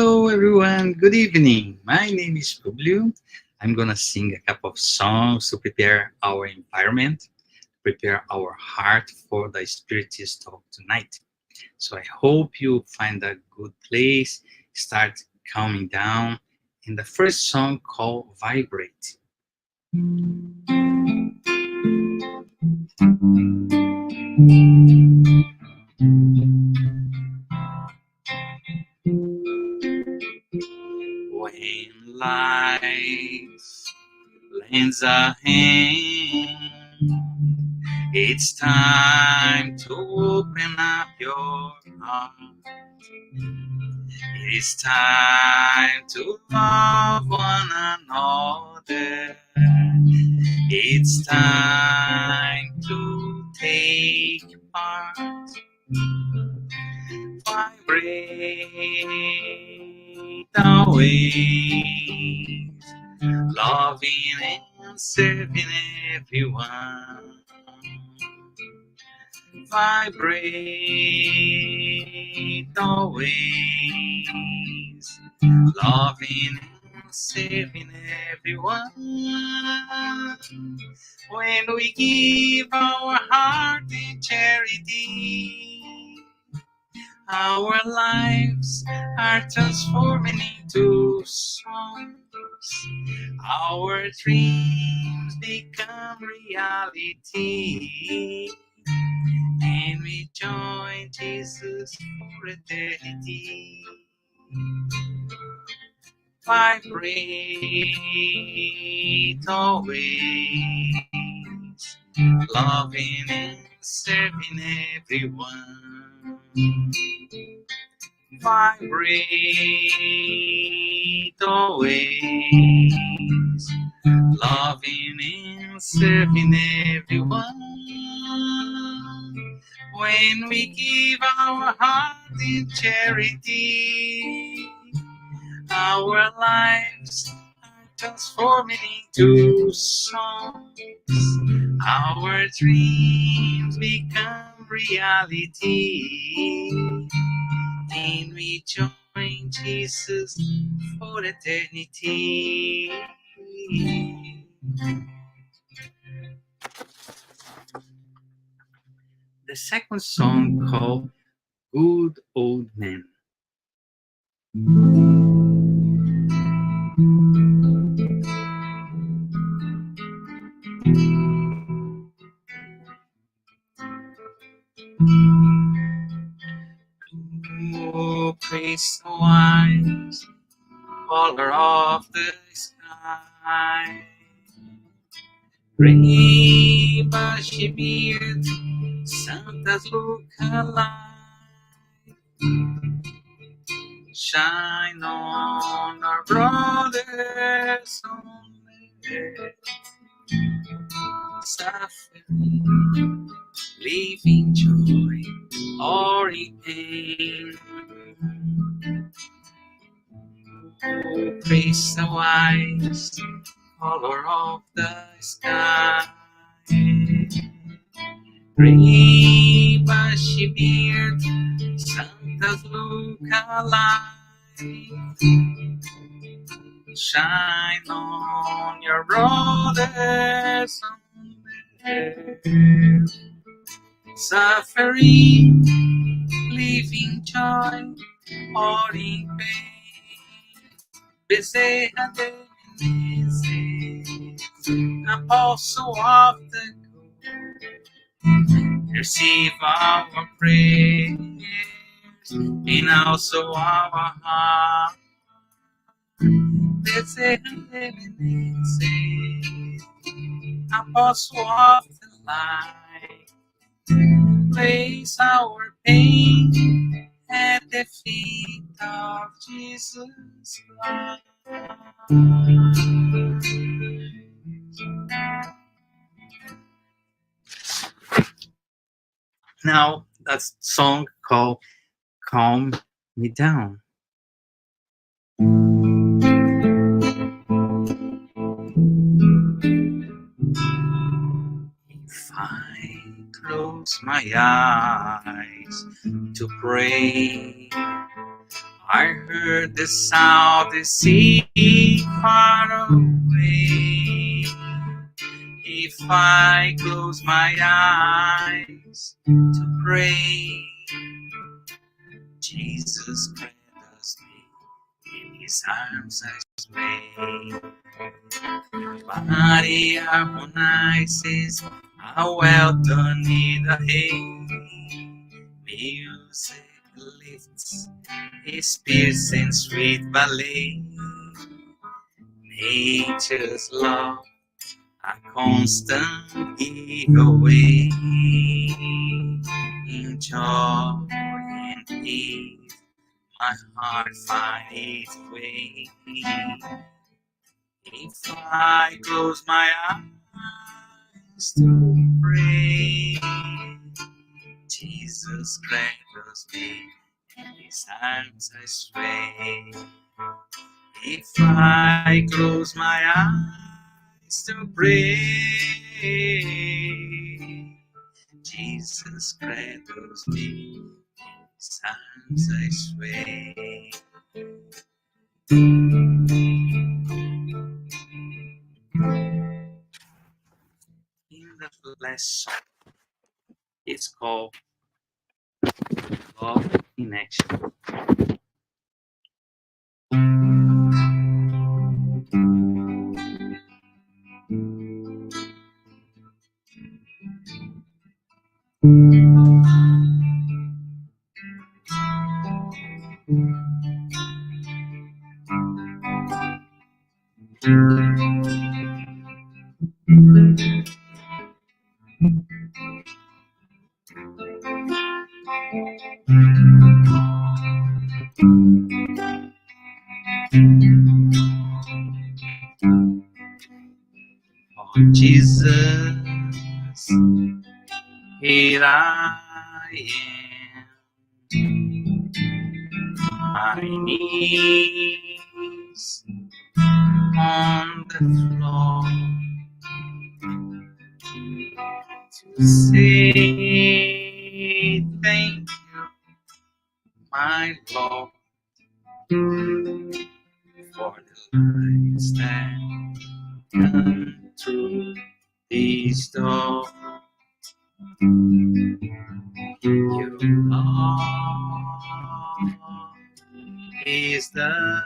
Hello everyone, good evening. My name is Publio. I'm gonna sing a couple of songs to prepare our environment, prepare our heart for the Spiritist talk tonight. So I hope you find a good place, start calming down. In the first song called Vibrate. When life lends a hand, it's time to open up your heart. It's time to love one another. It's time to take part. Vibrate always, loving and serving everyone. Vibrate always, loving and serving everyone. When we give our heart in charity, our lives are transforming into songs. Our dreams become reality. And we join Jesus for eternity. Vibrate always, loving and serving everyone. Vibrate always, loving and serving everyone. When we give our heart in charity, our lives are transforming into songs. Our dreams become reality. And we join Jesus for eternity. The second song called Good Old Man. Oh, praise the wise caller of the sky. Gray bushy beard, Santa's look alive. Shine on our brothers only, suffering, leaving joy or in pain. Oh, praise the wise color of the sky. Gray bushy beard, Santa's look alive. Shine on your brothers only, suffering, living joy or in pain. Bezerra de Menezes, Apostle of the good, receive our prayers and also our heart. Bezerra de Menezes, Apostle of the light, place our pain at the feet of Jesus Christ. Now, that's a song called Calm Me Down. If I close my eyes to pray, I heard the sound, the sea far away. If I close my eyes to pray, Jesus cradles me in his arms I sway. Body harmonizes, how well done in the hay. Music lifts his piercing sweet ballet. Nature's love, a constant giveaway. In joy and peace, my heart finds its way. If I close my eyes to pray, Jesus cradles me, in his arms I sway. If I close my eyes to pray, Jesus cradles me, in his arms I sway. In the last song, it's called Love in Action. Oh Jesus, here I am, my knees on the floor to say thank you, my Lord, for the lights that come through this door. Your love is the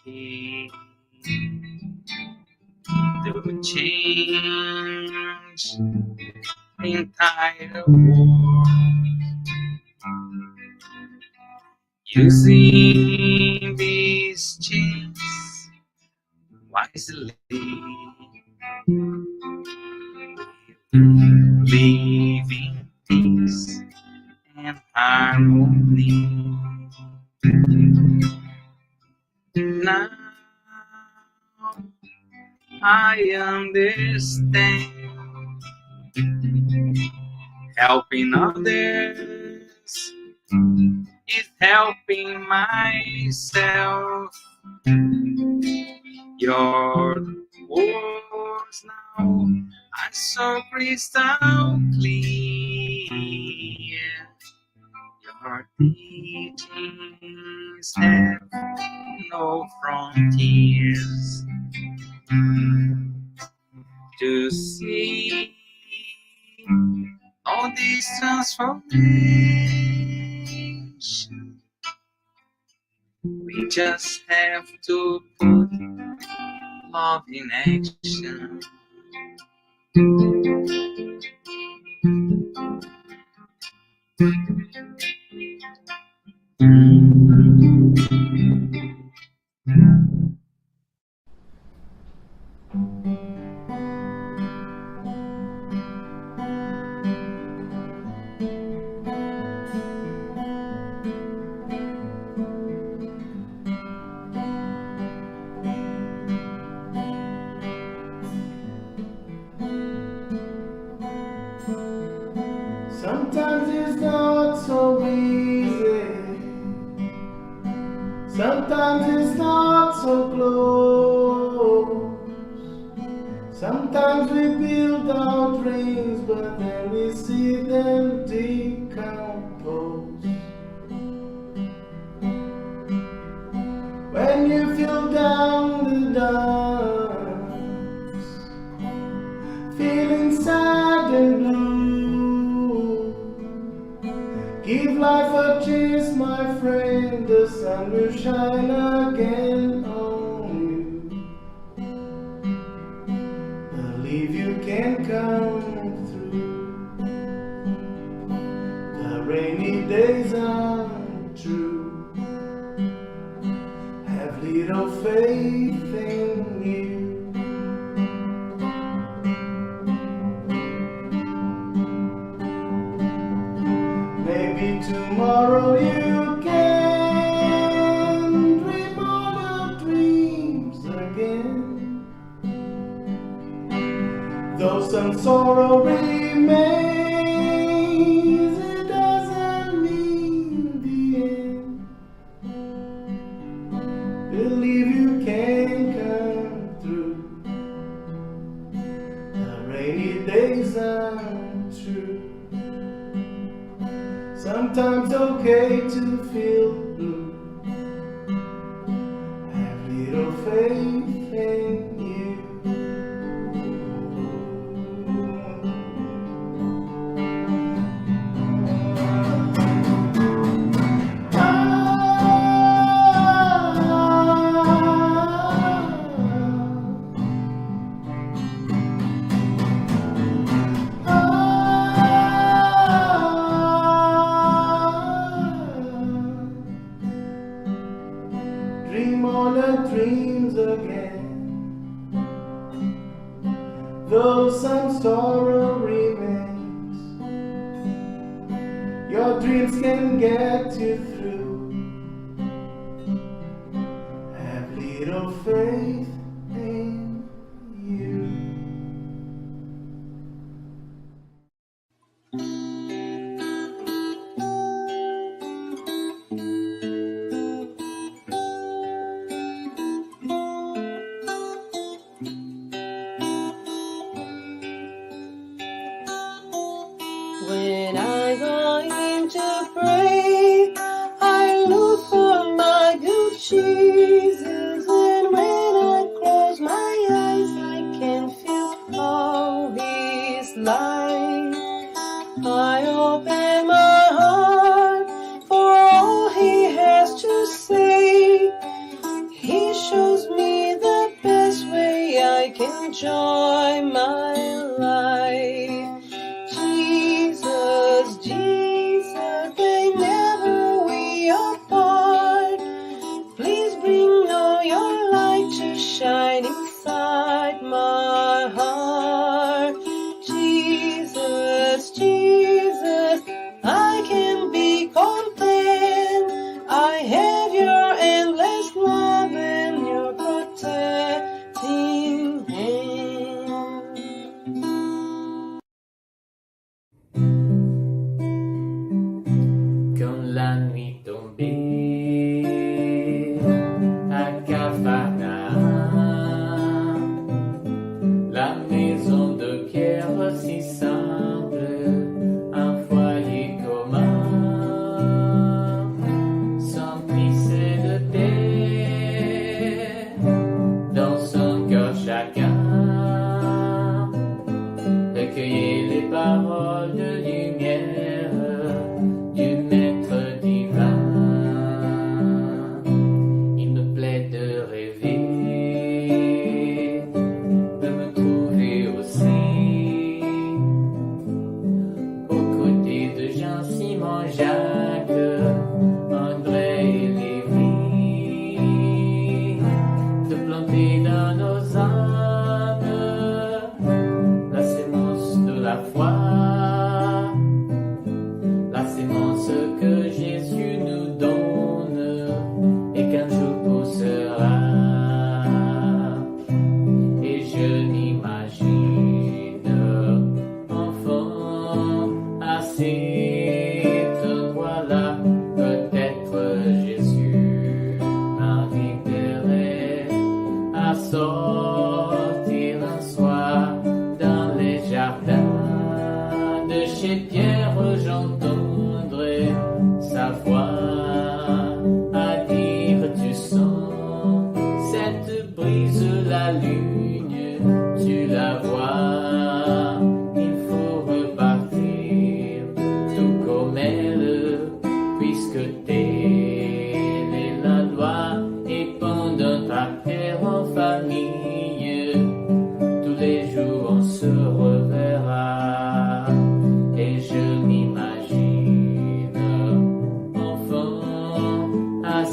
key to change the entire world. Using these chains wisely, living peace and harmony. Now I understand, helping others is helping myself. Your words now are so crystal clear. Your teachings have no frontiers. To see all this transformation, we just have to put love in action. Sometimes it's not so easy. Sometimes it's not so close. Sometimes we build our dreams, but then we see them decompose. Give life a chance, my friend, the sun will shine again on you. Believe you can come through. The rainy days are true. Have little faith in you. Maybe tomorrow you can dream all your dreams again. Though some sorrow remains, it doesn't mean the end. Believe you can come through. The rainy days are true. Sometimes okay to feel blue. Have little faith in you. Dream all the dreams again. Though some sorrow remains, your dreams can get you through. Have little faith in you. When I go in to pray, I look for my good Jesus. And when I close my eyes, I can feel all His light. I open my heart for all He has to say. He shows me the best way I can enjoy my life. Jesus, they never we apart. Please bring all your light to shine inside my heart. Jesus, Jesus, I can be content. I have your endless love and your protecting hand. Quand la nuit tombait à Capharnaüm, la maison de pierre si simple, un foyer commun, s'emplissait de paix, dans son cœur chacun recueillait les paroles de lumière du Maître divin. Il me plaît de rêver, de me trouver aussi aux côtés de Jean, Simon, Jacques, André et Lévi, de planter dans nos âmes la sémence de la foi. La sémence que Jésus nous donne et qu'un jour poussera. Et je m'imagine enfant à cet endroit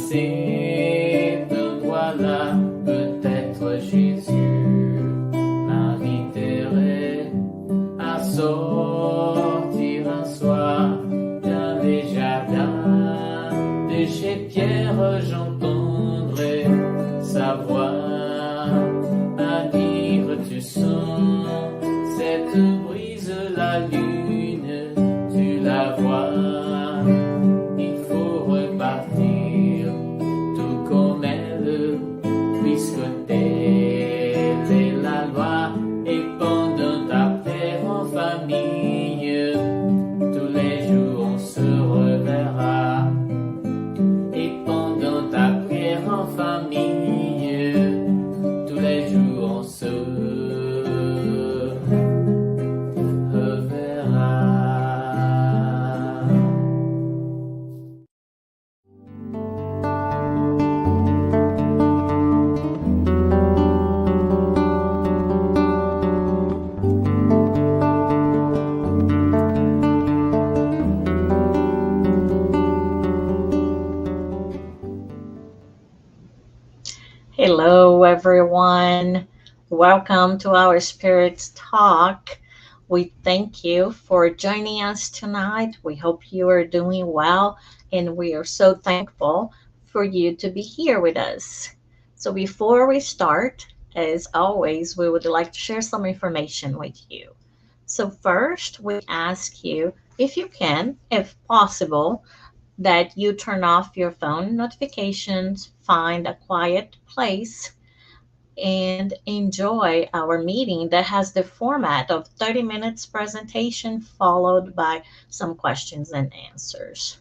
c'est donc voilà, peut-être Jésus m'inviterait à sortir un soir dans les jardins de chez Pierre, j'entendrai sa voix à dire tu sens cette brise la lune, tu la vois, il faut repartir tout comme elle, puisque telle est la loi, et pendant ta paix en famille, tous les jours on se reverra, et pendant ta prière en famille, tous les jours on se reverra. Hello, everyone. Welcome to our Spirits Talk. We thank you for joining us tonight. We hope you are doing well, and we are so thankful for you to be here with us. So, before we start, as always, we would like to share some information with you. So, first, we ask you, if you can, if possible, that you turn off your phone notifications, find a quiet place, and enjoy our meeting that has the format of 30 minutes presentation followed by some questions and answers.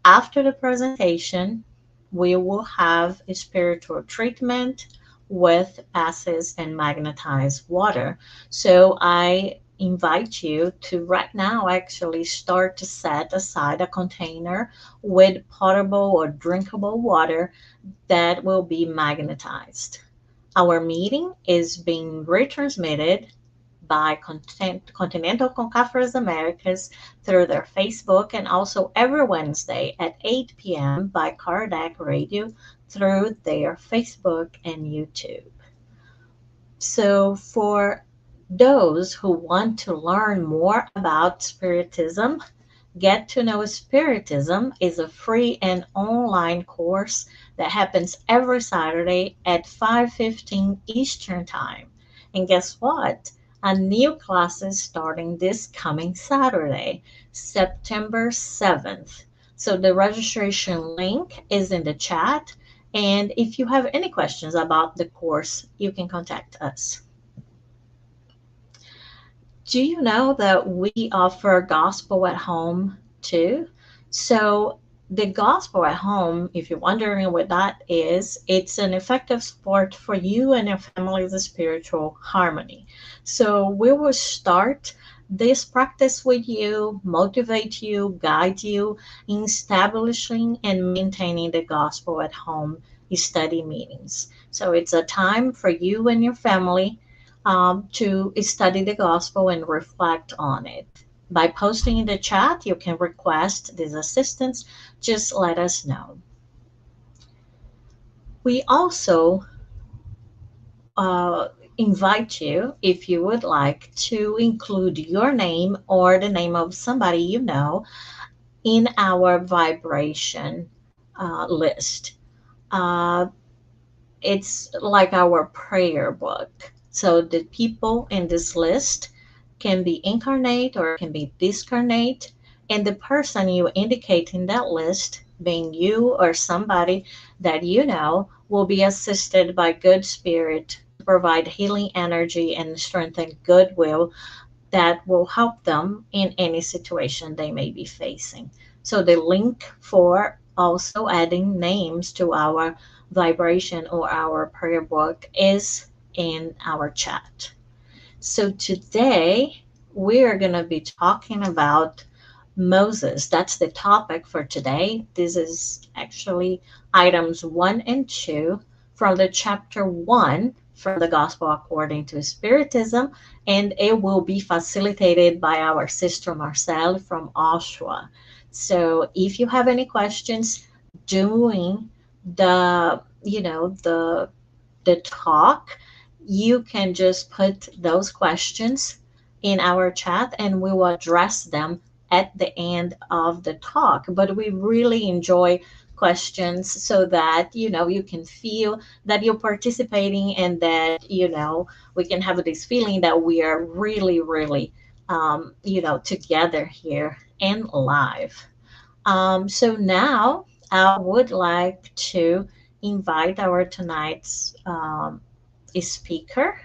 After the presentation, we will have a spiritual treatment with passes and magnetized water. So I invite you to right now actually start to set aside a container with potable or drinkable water that will be magnetized. Our meeting is being retransmitted by Continental Conference Americas through their Facebook, and also every Wednesday at 8 p.m. by Kardec Radio through their Facebook and YouTube. So for those who want to learn more about Spiritism, Get to Know Spiritism is a free and online course that happens every Saturday at 5:15 Eastern Time. And guess what? A new class is starting this coming Saturday, September 7th. So the registration link is in the chat. And if you have any questions about the course, you can contact us. Do you know that we offer gospel at home too? So the gospel at home, if you're wondering what that is, it's an effective support for you and your family's spiritual harmony. So we will start this practice with you, motivate you, guide you in establishing and maintaining the gospel at home study meetings. So it's a time for you and your family to study the gospel and reflect on it. By posting in the chat, you can request this assistance. Just let us know. We also invite you, if you would like, to include your name or the name of somebody you know in our vibration list. It's like our prayer book. So the people in this list can be incarnate or can be discarnate, and the person you indicate in that list, being you or somebody that you know, will be assisted by good spirit to provide healing energy and strengthen goodwill that will help them in any situation they may be facing. So the link for also adding names to our vibration or our prayer book is in our chat. So today we are going to be talking about Moses. That's the topic for today. This is actually items 1 and 2 from the chapter 1 from the Gospel According to Spiritism, and it will be facilitated by our sister Marcelle from Oshawa. So if you have any questions during the talk, you can just put those questions in our chat and we will address them at the end of the talk. But we really enjoy questions so that you can feel that you're participating and that we can have this feeling that we are really, really together here and live. So now I would like to invite our tonight's speaker.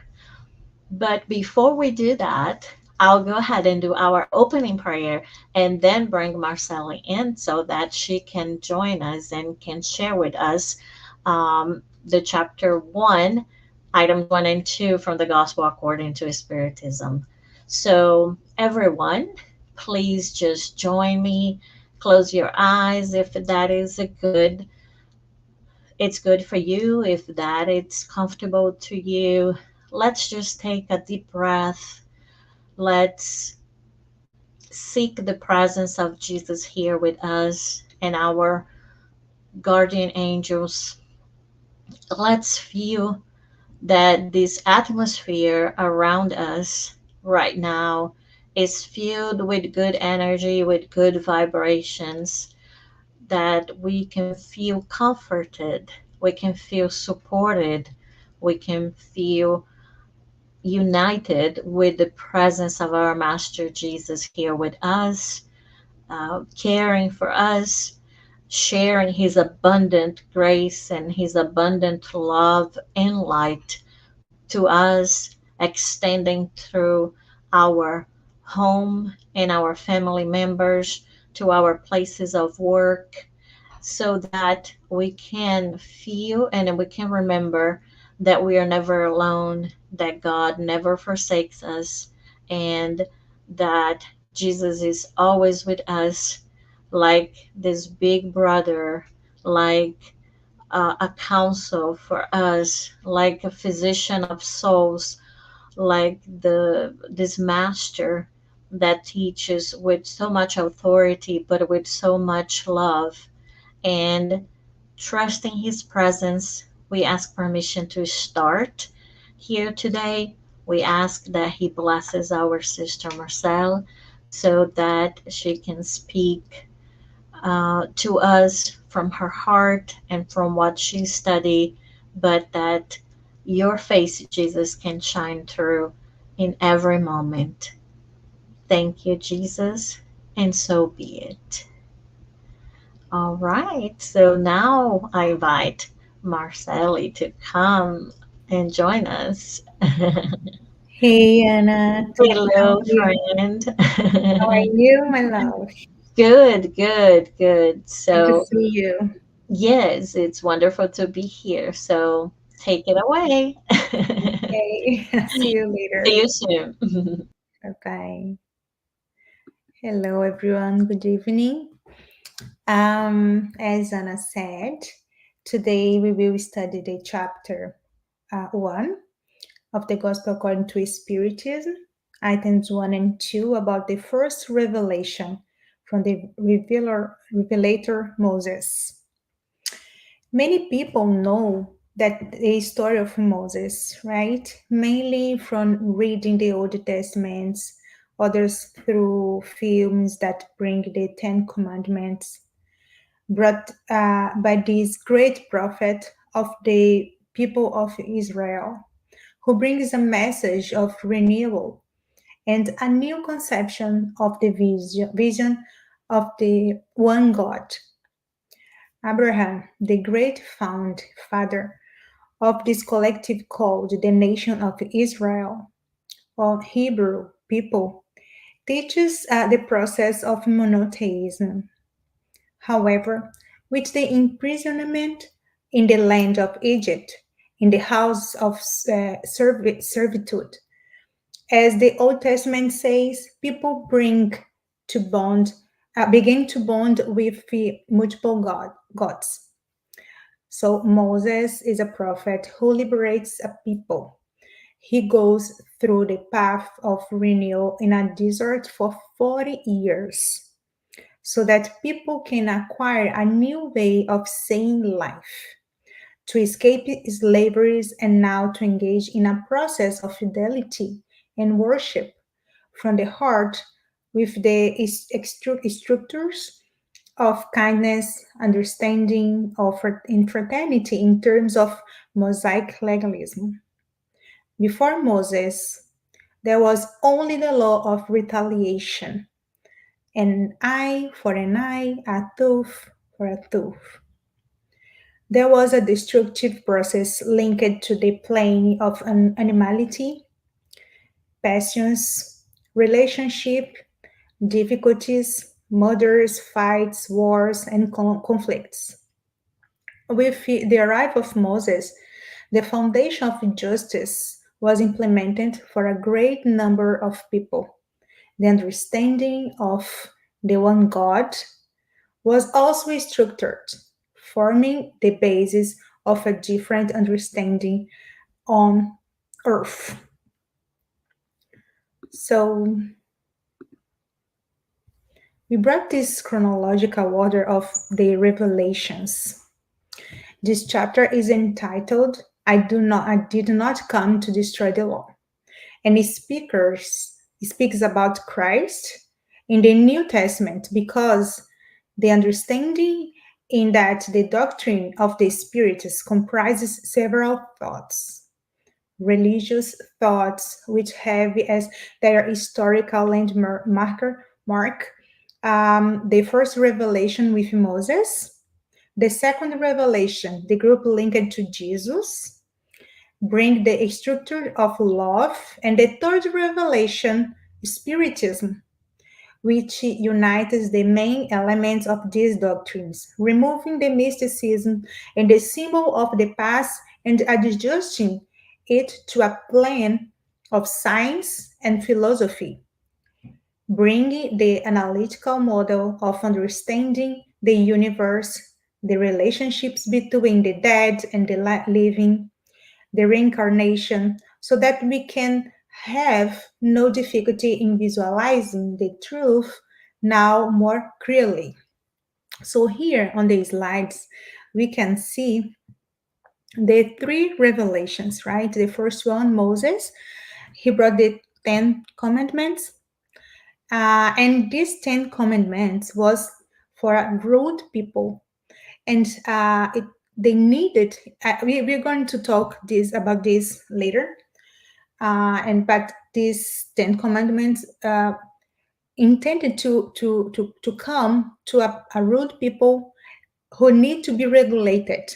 But before we do that, I'll go ahead and do our opening prayer and then bring Marcella in so that she can join us and can share with us the chapter one, items one and two from the Gospel according to Spiritism. So, everyone, please just join me. Close your eyes if that is a good it's good for you, if that it's comfortable to you. Let's just take a deep breath. Let's seek the presence of Jesus here with us and our guardian angels. Let's feel that this atmosphere around us right now is filled with good energy, with good vibrations, that we can feel comforted, we can feel supported, we can feel united with the presence of our Master Jesus here with us, caring for us, sharing His abundant grace and His abundant love and light to us, extending through our home and our family members to our places of work, so that we can feel and we can remember that we are never alone, that God never forsakes us, and that Jesus is always with us, like this big brother, like a counsel for us, like a physician of souls, like this master that teaches with so much authority but with so much love. And trusting His presence, we ask permission to start here today. We ask that He blesses our sister Marcel so that she can speak to us from her heart and from what she studied, but that your face, Jesus, can shine through in every moment. Thank you, Jesus, and so be it. All right, so now I invite Marceli to come and join us. Hey Anna, how Hello, are you? How are friend. you, my love? Good, good, good. Good to So, see you. yes, it's wonderful to be here. So, take it away. Okay, see you See later. you soon. Bye bye. Hello, everyone. Good evening. As Anna said, today we will study the chapter one of the Gospel according to Spiritism, items one and two about the first revelation from the revelator Moses. Many people know that the story of Moses, right? Mainly from reading the Old Testaments, others through films that bring the Ten Commandments, brought by this great prophet of the people of Israel, who brings a message of renewal and a new conception of the vision of the one God. Abraham, the great father of this collective called the nation of Israel, or Hebrew people, teaches the process of monotheism. However, with the imprisonment in the land of Egypt, in the house of servitude, as the Old Testament says, people begin to bond with the multiple gods. So Moses is a prophet who liberates a people. He goes through the path of renewal in a desert for 40 years. so that people can acquire a new way of seeing life, to escape slavery, and now to engage in a process of fidelity and worship from the heart with the structures of kindness, understanding, of in fraternity in terms of Mosaic legalism. Before Moses, there was only the law of retaliation, an eye for an eye, a tooth for a tooth. There was a destructive process linked to the plane of an animality, passions, relationship, difficulties, murders, fights, wars, and conflicts. With the arrival of Moses, the foundation of justice was implemented for a great number of people. The understanding of the one God was also structured, forming the basis of a different understanding on earth. So we brought this chronological order of the revelations. This chapter is entitled I did not come to destroy the law. And speaks about Christ in the New Testament because the understanding in that the doctrine of the Spiritus comprises several thoughts, religious thoughts, which have as their historical landmark the first revelation with Moses, the second revelation, the group linked to Jesus, bring the structure of love, and the third revelation, Spiritism, which unites the main elements of these doctrines, removing the mysticism and the symbol of the past and adjusting it to a plane of science and philosophy, bringing the analytical model of understanding the universe, the relationships between the dead and the living, the reincarnation, so that we can have no difficulty in visualizing the truth now more clearly. So, here on the slides, we can see the three revelations, right? The first one, Moses, he brought the 10 commandments. And these 10 commandments was for rude people, and they needed. We're going to talk this about this later. But these 10 commandments intended to come to a rude people who need to be regulated.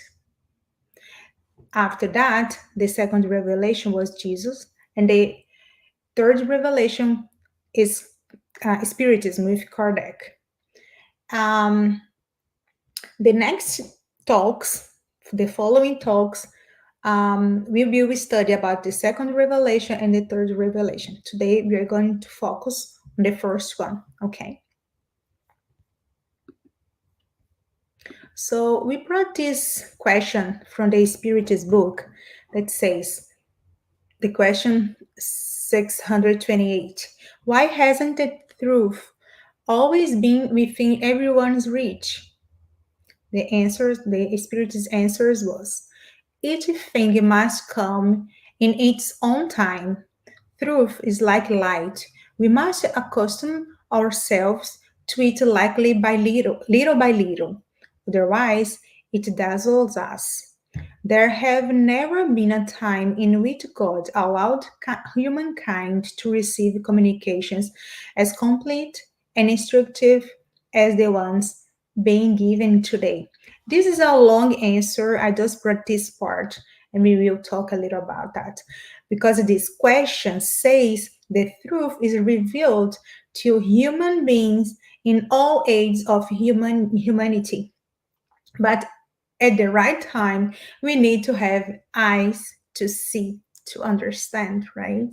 After that, the second revelation was Jesus, and the third revelation is Spiritism with Kardec. The next talks, the following talks, we will study about the second revelation and the third revelation. Today, we are going to focus on the first one, okay? So we brought this question from the Spiritist book that says, the question 628, why hasn't the truth always been within everyone's reach? The Spiritist answers was, each thing must come in its own time. Truth is like light. We must accustom ourselves to it lightly by little by little. Otherwise, it dazzles us. There have never been a time in which God allowed humankind to receive communications as complete and instructive as the ones being given today. This is a long answer. I just brought this part and we will talk a little about that. Because this question says the truth is revealed to human beings in all ages of humanity. But at the right time, we need to have eyes to see, to understand, right?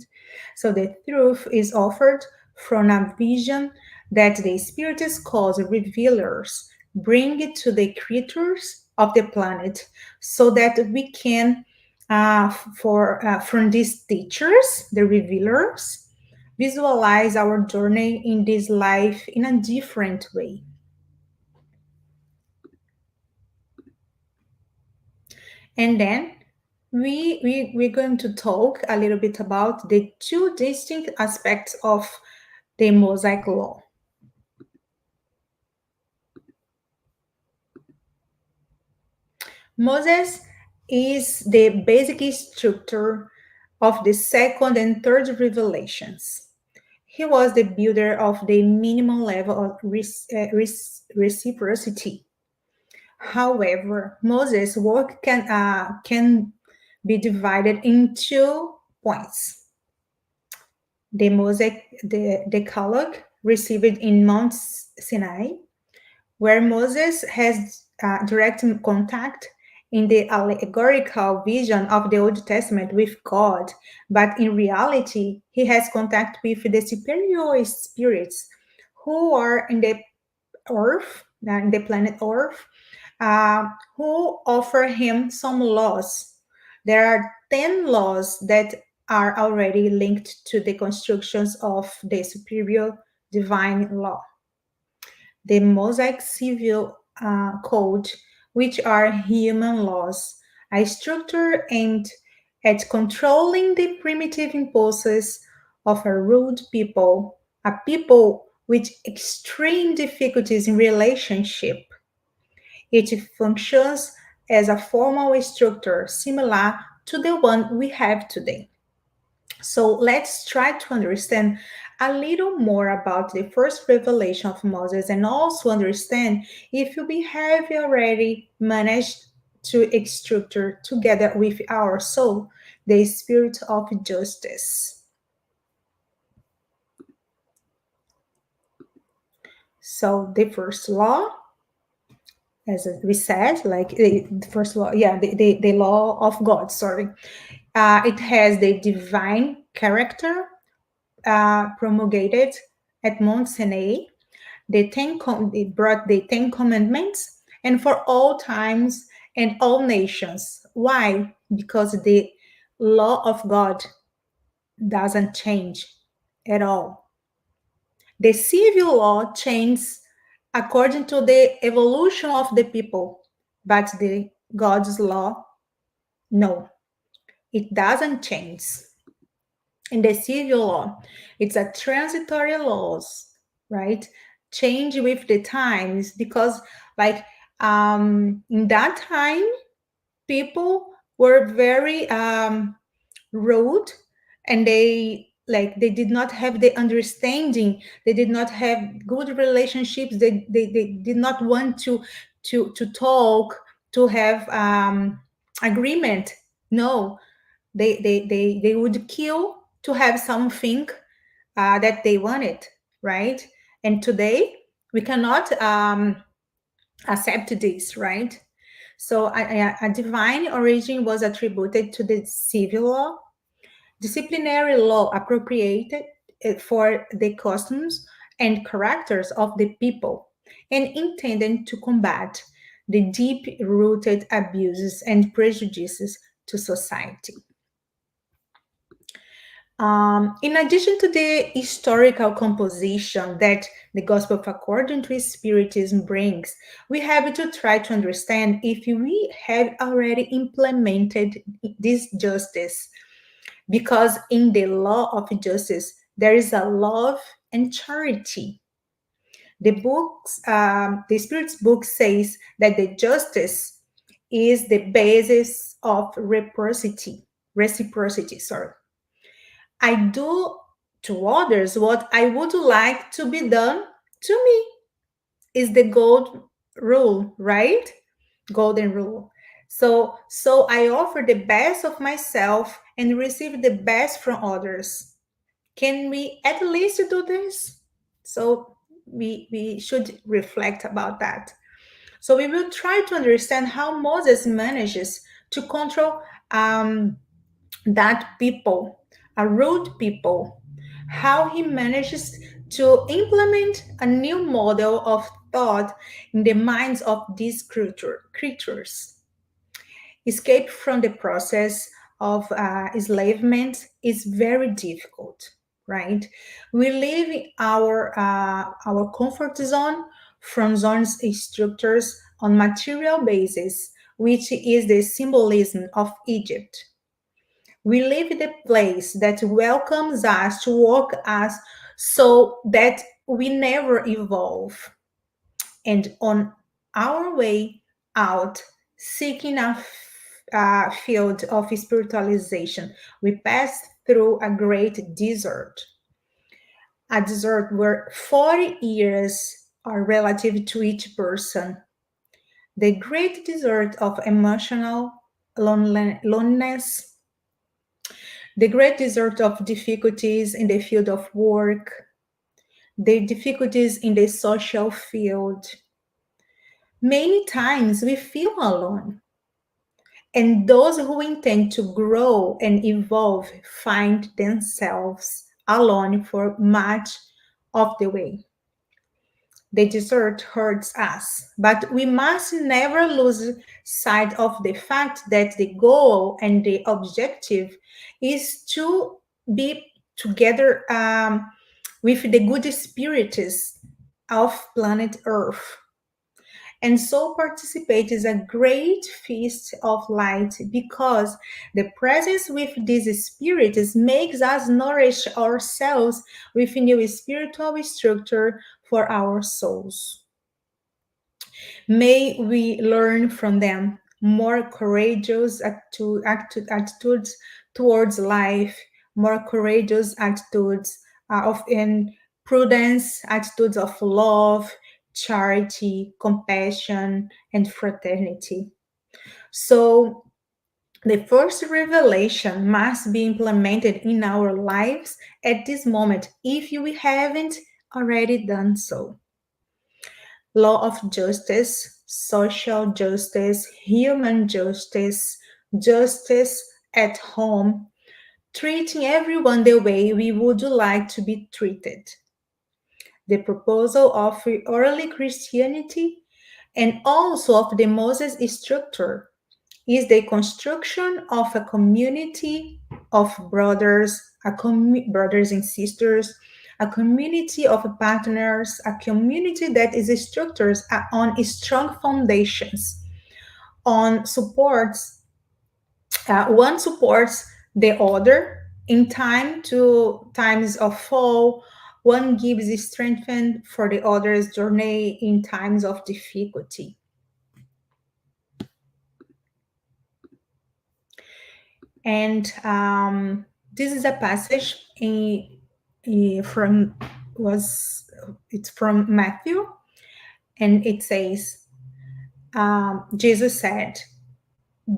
So the truth is offered from a vision that the Spiritists calls revealers, bring it to the creatures of the planet so that we can, from these teachers, the revealers, visualize our journey in this life in a different way. And then we're going to talk a little bit about the two distinct aspects of the Mosaic Law. Moses is the basic structure of the second and third revelations. He was the builder of the minimum level of reciprocity. However, Moses' work can be divided in 2 points. The Mosaic, the Decalogue received in Mount Sinai, where Moses has direct contact in the allegorical vision of the Old Testament with God, but in reality, he has contact with the superior spirits who are in the earth, in the planet Earth, who offer him some laws. There are 10 laws that are already linked to the constructions of the superior divine law. The Mosaic Civil Code, which are human laws, a structure aimed at controlling the primitive impulses of a rude people, a people with extreme difficulties in relationship. It functions as a formal structure similar to the one we have today. So let's try to understand a little more about the first revelation of Moses and also understand if we have already managed to structure together with our soul the spirit of justice. So the first law, as we said, like the first law, yeah, the law of God, sorry. It has the divine character promulgated at Mount Sinai. They brought the Ten Commandments, and for all times and all nations. Why? Because the law of God doesn't change at all. The civil law changes according to the evolution of the people, but the God's law, no, it doesn't change. In the civil law, it's a transitory laws, right? Change with the times because, like, in that time, people were very rude, and they did not have the understanding. They did not have good relationships. They did not want to talk, to have agreement. No, they would kill to have something that they wanted, right? And today we cannot accept this, right? So a divine origin was attributed to the civil law, disciplinary law appropriated for the customs and characters of the people, and intended to combat the deep rooted abuses and prejudices to society. In addition to the historical composition that the Gospel according to Spiritism brings, we have to try to understand if we have already implemented this justice. Because in the law of justice, there is a love and charity. The Spirit's book says that the justice is the basis of reciprocity. Reciprocity, sorry. I do to others what I would like to be done to me is the gold rule, right? Golden rule. So I offer the best of myself and receive the best from others. Can we at least do this? So we should reflect about that. So we will try to understand how Moses manages to control that people, a rude people, how he manages to implement a new model of thought in the minds of these creatures. Escape from the process of enslavement is very difficult, right? We live in our comfort zone from zones structures on material basis which is the symbolism of Egypt. We live in a place that welcomes us to walk us so that we never evolve. And on our way out, seeking a field of spiritualization, we pass through a great desert, a desert where 40 years are relative to each person. The great desert of emotional loneliness, the great desert of difficulties in the field of work, the difficulties in the social field. Many times we feel alone, and those who intend to grow and evolve find themselves alone for much of the way. The desert hurts us, but we must never lose sight of the fact that the goal and the objective is to be together with the good spirits of planet Earth. And so participate is a great feast of light because the presence with these spirits makes us nourish ourselves with new spiritual structure for our souls. May we learn from them more courageous attitudes towards life, more courageous attitudes of in prudence, attitudes of love, charity, compassion, and fraternity. So the first revelation must be implemented in our lives at this moment if you haven't already done so. Law of justice, social justice, human justice, justice at home, treating everyone the way we would like to be treated. The proposal of early Christianity and also of the Moses structure is the construction of a community of brothers, brothers and sisters, a community of partners, a community that is structured on strong foundations, on supports. One supports the other in times of fall. One gives strength for the other's journey in times of difficulty. And this is a passage from was it's from Matthew, and it says, Jesus said,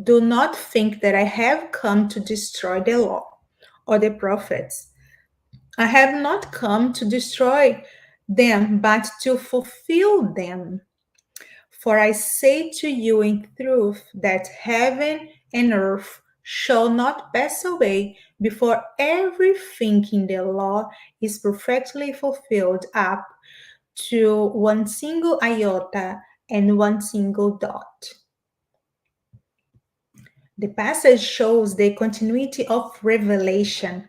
"Do not think that I have come to destroy the law or the prophets. I have not come to destroy them, but to fulfill them. For I say to you in truth that heaven and earth shall not pass away before everything in the law is perfectly fulfilled up to one single iota and one single dot." The passage shows the continuity of revelation,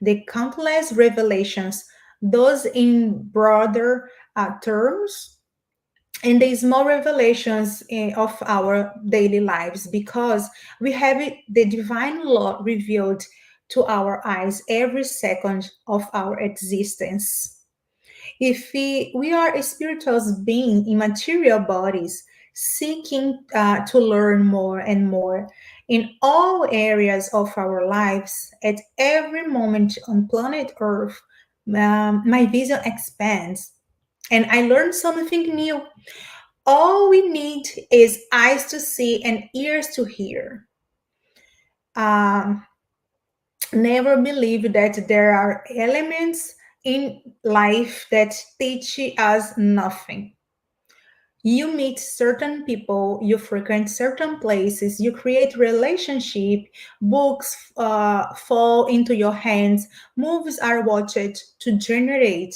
the countless revelations, those in broader terms, and the small revelations of our daily lives, because we have the divine law revealed to our eyes every second of our existence. If we are a spiritual being in material bodies, seeking to learn more and more in all areas of our lives, at every moment on planet Earth, my vision expands and I learn something new. All we need is eyes to see and ears to hear. Um, Never believe that there are elements in life that teach us nothing. You meet certain people, you frequent certain places, you create relationship, books fall into your hands, movies are watched to generate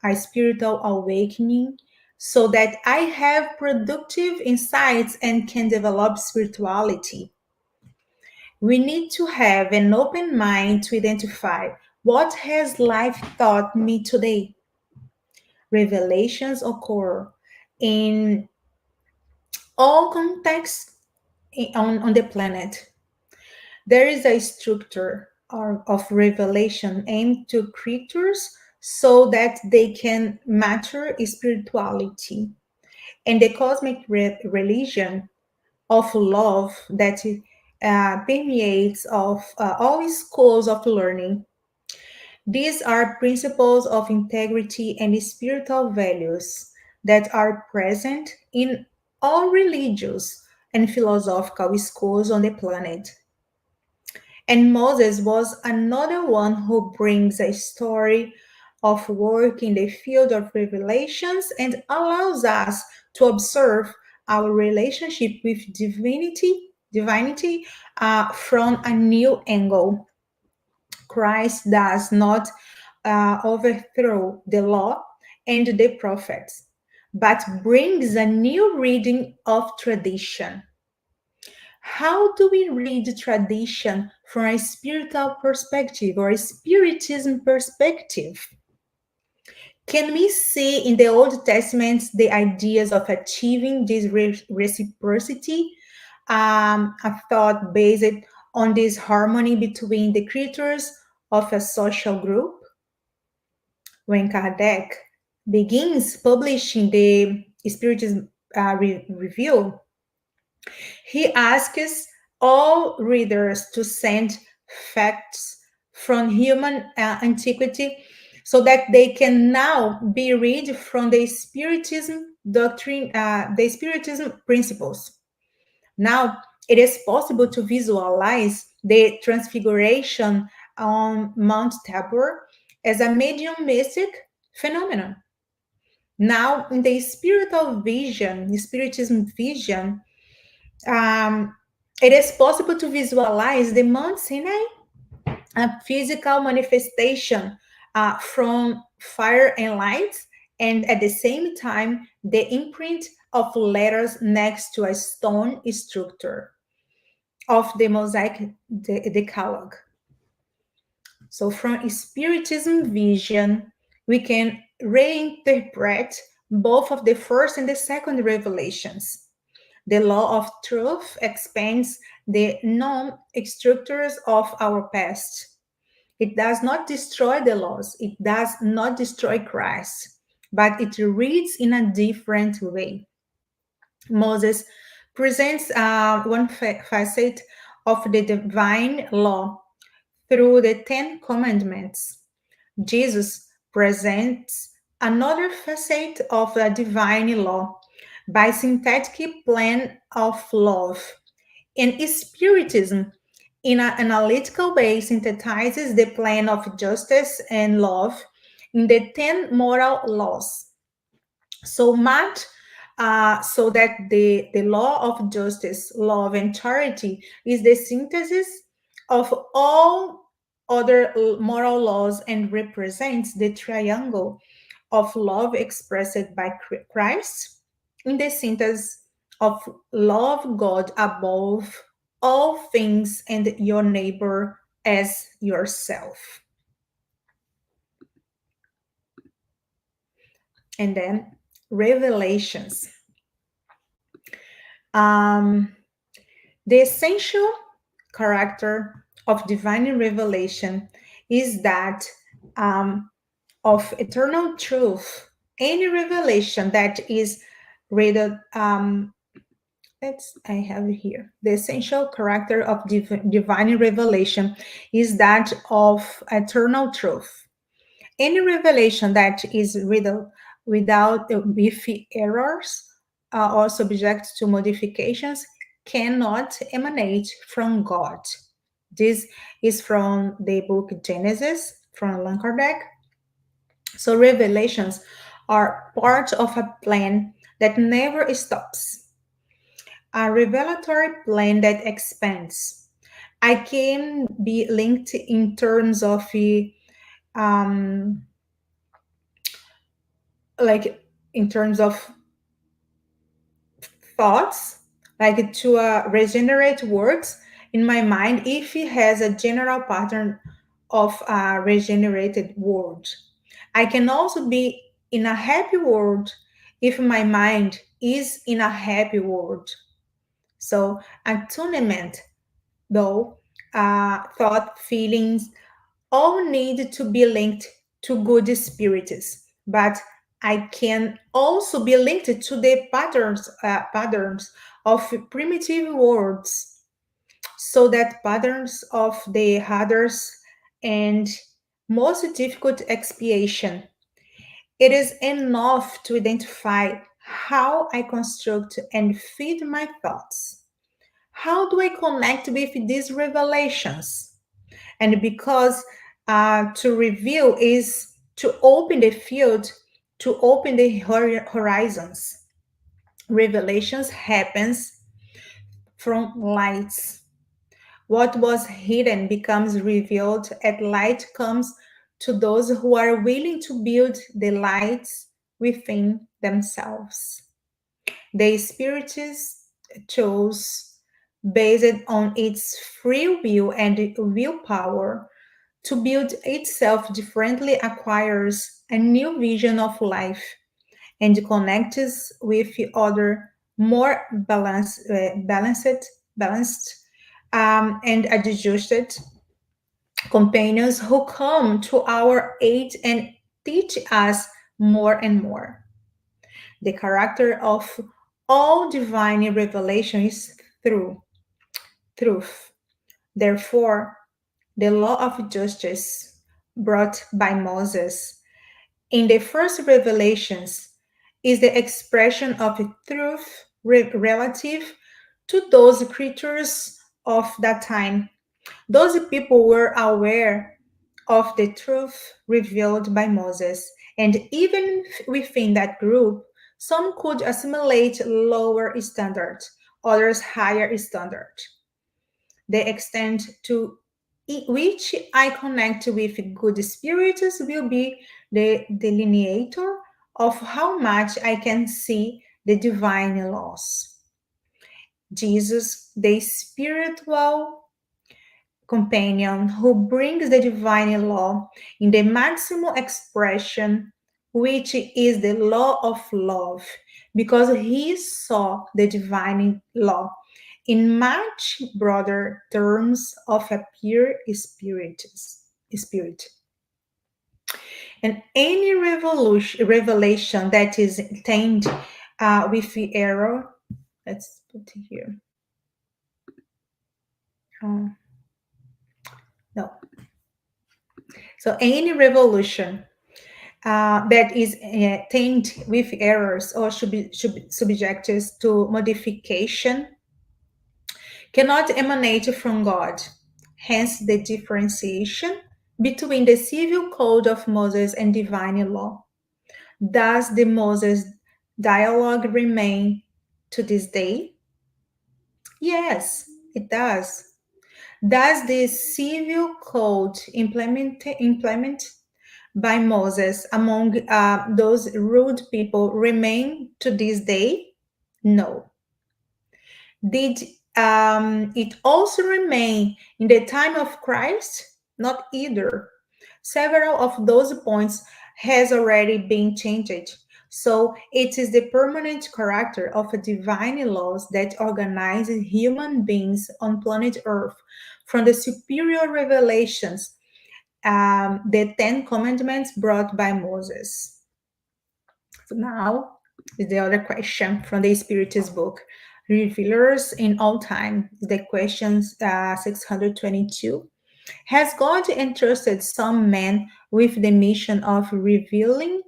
a spiritual awakening so that I have productive insights and can develop spirituality. We need to have an open mind to identify what has life taught me today. Revelations occur in all contexts on the planet. There is a structure of revelation aimed to creatures so that they can mature spirituality, and the cosmic religion of love that permeates of all schools of learning. These are principles of integrity and spiritual values that are present in all religious and philosophical schools on the planet. And Moses was another one who brings a story of work in the field of revelations and allows us to observe our relationship with divinity from a new angle. Christ does not overthrow the law and the prophets, but brings a new reading of tradition. How do we read tradition from a spiritual perspective or a spiritism perspective? Can we see in the Old Testament the ideas of achieving this reciprocity, a thought based on this harmony between the creatures of a social group? When Kardec begins publishing the Spiritism Review, he asks all readers to send facts from human antiquity so that they can now be read from the Spiritism doctrine, the Spiritism principles. Now, it is possible to visualize the transfiguration on Mount Tabor as a mediumistic phenomenon. Now, in the spiritual vision, Spiritism vision, um, it is possible to visualize the Mount Sinai, a physical manifestation from fire and light, and at the same time, the imprint of letters next to a stone structure of the mosaic decalogue. So, from Spiritism vision, we can reinterpret both of the first and the second revelations. The law of truth expands the known structures of our past. It does not destroy the laws, it does not destroy Christ, but it reads in a different way. Moses presents one facet of the divine law through the Ten Commandments. Jesus presents another facet of the divine law by synthetic plan of love. And Spiritism, in an analytical way, synthesizes the plan of justice and love in the 10 moral laws. So much so that the law of justice, love, and charity is the synthesis of all other moral laws and represents the triangle of love expressed by Christ in the synthesis of love God above all things and your neighbor as yourself. And then revelations. The essential character of divine revelation is that of eternal truth. Any revelation that is read, I have here. The essential character of divine revelation is that of eternal truth. Any revelation that is read without with errors or subject to modifications cannot emanate from God. This is from the book Genesis from Allan Kardec. So revelations are part of a plan that never stops, a revelatory plan that expands. I can be linked in terms of um, like in terms of thoughts, like to regenerate words in my mind if it has a general pattern of a regenerated word. I can also be in a happy world if my mind is in a happy world. So attunement, though, thought, feelings, all need to be linked to good spirits, but I can also be linked to the patterns of primitive words, so that patterns of the hardest and most difficult expiation. It is enough to identify how I construct and feed my thoughts. How do I connect with these revelations? And because to reveal is to open the field, to open the horizons. Revelations happens from lights. What was hidden becomes revealed, and light comes to those who are willing to build the lights within themselves. The Spiritist chose, based on its free will and willpower, to build itself differently, acquires a new vision of life and connects with other more balanced, and adjusted companions who come to our aid and teach us more and more. The character of all divine revelation is truth. Therefore, the law of justice brought by Moses in the first revelations is the expression of a truth relative to those creatures of that time. Those people were aware of the truth revealed by Moses, and even within that group, some could assimilate lower standard, others higher standard. The extent to which I connect with good spirits will be the delineator of how much I can see the divine laws. Jesus, the spiritual companion who brings the divine law in the maximum expression, which is the law of love, because he saw the divine law in much broader terms of a pure spirit. And any revelation that is tainted with the error, let's put it here. No. So any revolution that is tainted with errors or should be subjected to modification cannot emanate from God. Hence the differentiation between the civil code of Moses and divine law. Does the Moses dialogue remain to this day? Yes, it does. Does the civil code implement by Moses among those rude people remain to this day? No. Did it also remain in the time of Christ? Not either. Several of those points has already been changed. So it is the permanent character of a divine laws that organizes human beings on planet Earth from the superior revelations, the Ten Commandments brought by Moses. So now is the other question from the Spiritist book. Revealers in all time, the question 622. Has God entrusted some men with the mission of revealing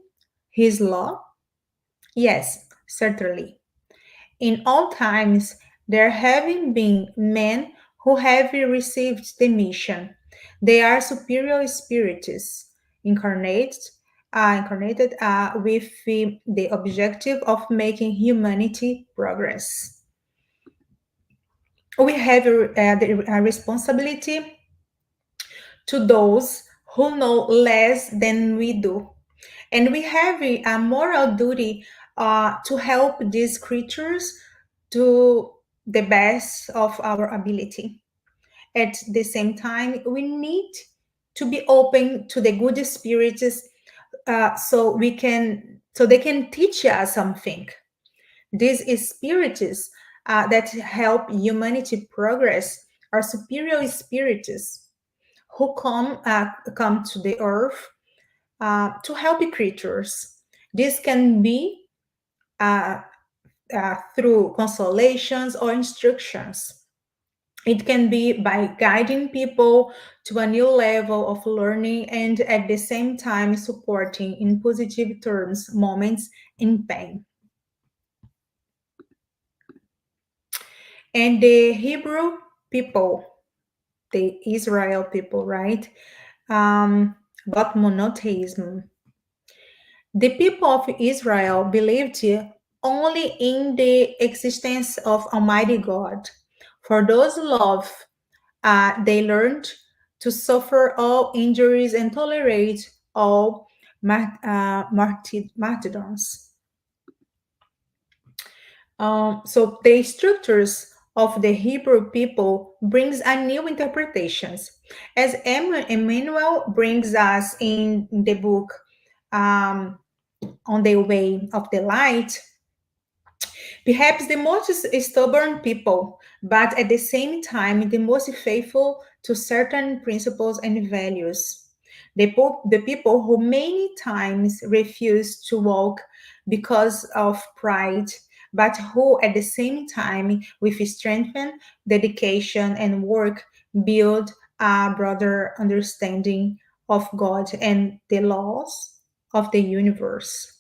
his law? Yes, certainly. In all times, there have been men who have received the mission. They are superior spirits, incarnated with the objective of making humanity progress. We have the responsibility to those who know less than we do. And we have a moral duty to help these creatures to the best of our ability. At the same time, we need to be open to the good spirits so they can teach us something. These spirits that help humanity progress are superior spirits who come to the earth to help creatures. This can be uh, through consolations or instructions. It can be by guiding people to a new level of learning and at the same time supporting in positive terms moments in pain. And the Hebrew people, the Israel people, right? About monotheism. The people of Israel believed only in the existence of Almighty God. For those love, they learned to suffer all injuries and tolerate all martyrdoms. So the structures of the Hebrew people brings a new interpretations, as Emmanuel brings us in the book um, on the way of the light. Perhaps the most stubborn people, but at the same time the most faithful to certain principles and values. The people who many times refuse to walk because of pride, but who at the same time, with strength, dedication, and work, build a broader understanding of God and the laws of the universe.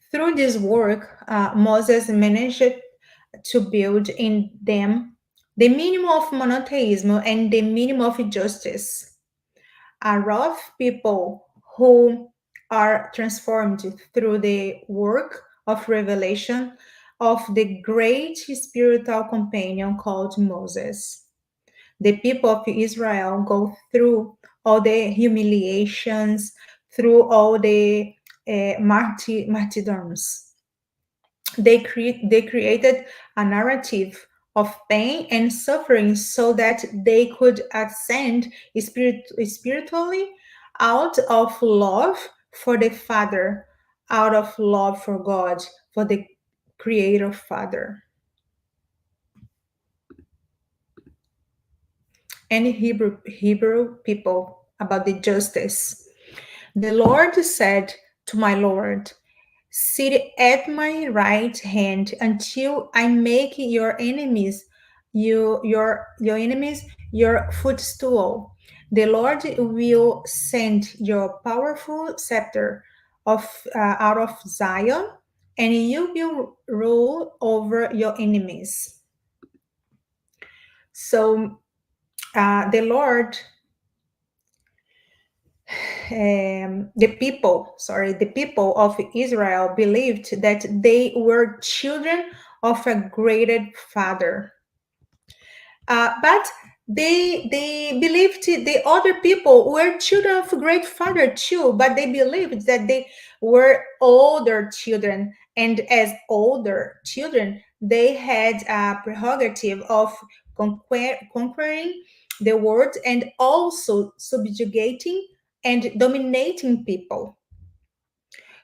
Through this work, Moses managed to build in them the minimum of monotheism and the minimum of justice. A rough people who are transformed through the work of revelation of the great spiritual companion called Moses. The people of Israel go through all the humiliations, through all the martyrdoms. They created a narrative of pain and suffering so that they could ascend spiritually out of love for the Father, out of love for God, for the Creator Father. And Hebrew people about the justice. The Lord said to my Lord, sit at my right hand until I make your enemies your enemies your footstool. The Lord will send your powerful scepter of out of Zion, and you will rule over your enemies. So the Lord the people of Israel believed that they were children of a great father. But they believed the other people were children of a great father too, but they believed that they were older children. And as older children, they had a prerogative of conquering the world and also subjugating and dominating people.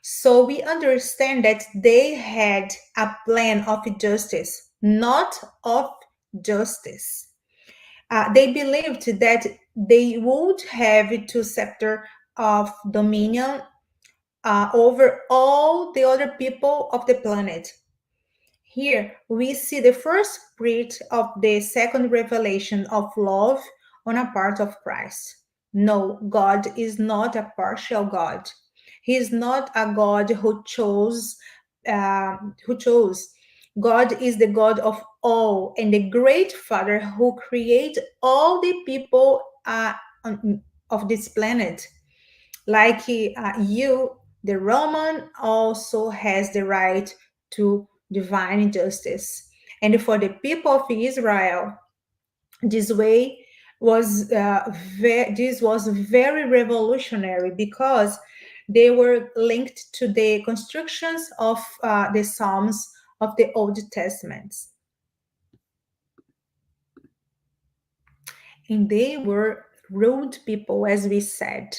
So we understand that they had a plan of justice, not of justice. They believed that they would have to scepter of dominion over all the other people of the planet. Here we see the first spirit of the second revelation of love on a part of Christ. No, God is not a partial God. He is not a God who chose. Who chose. God is the God of all and the great Father who creates all the people of this planet. Like you, the Roman also has the right to divine justice. And for the people of Israel, this way this was very revolutionary because they were linked to the constructions of the Psalms of the Old Testament. And they were rude people, as we said.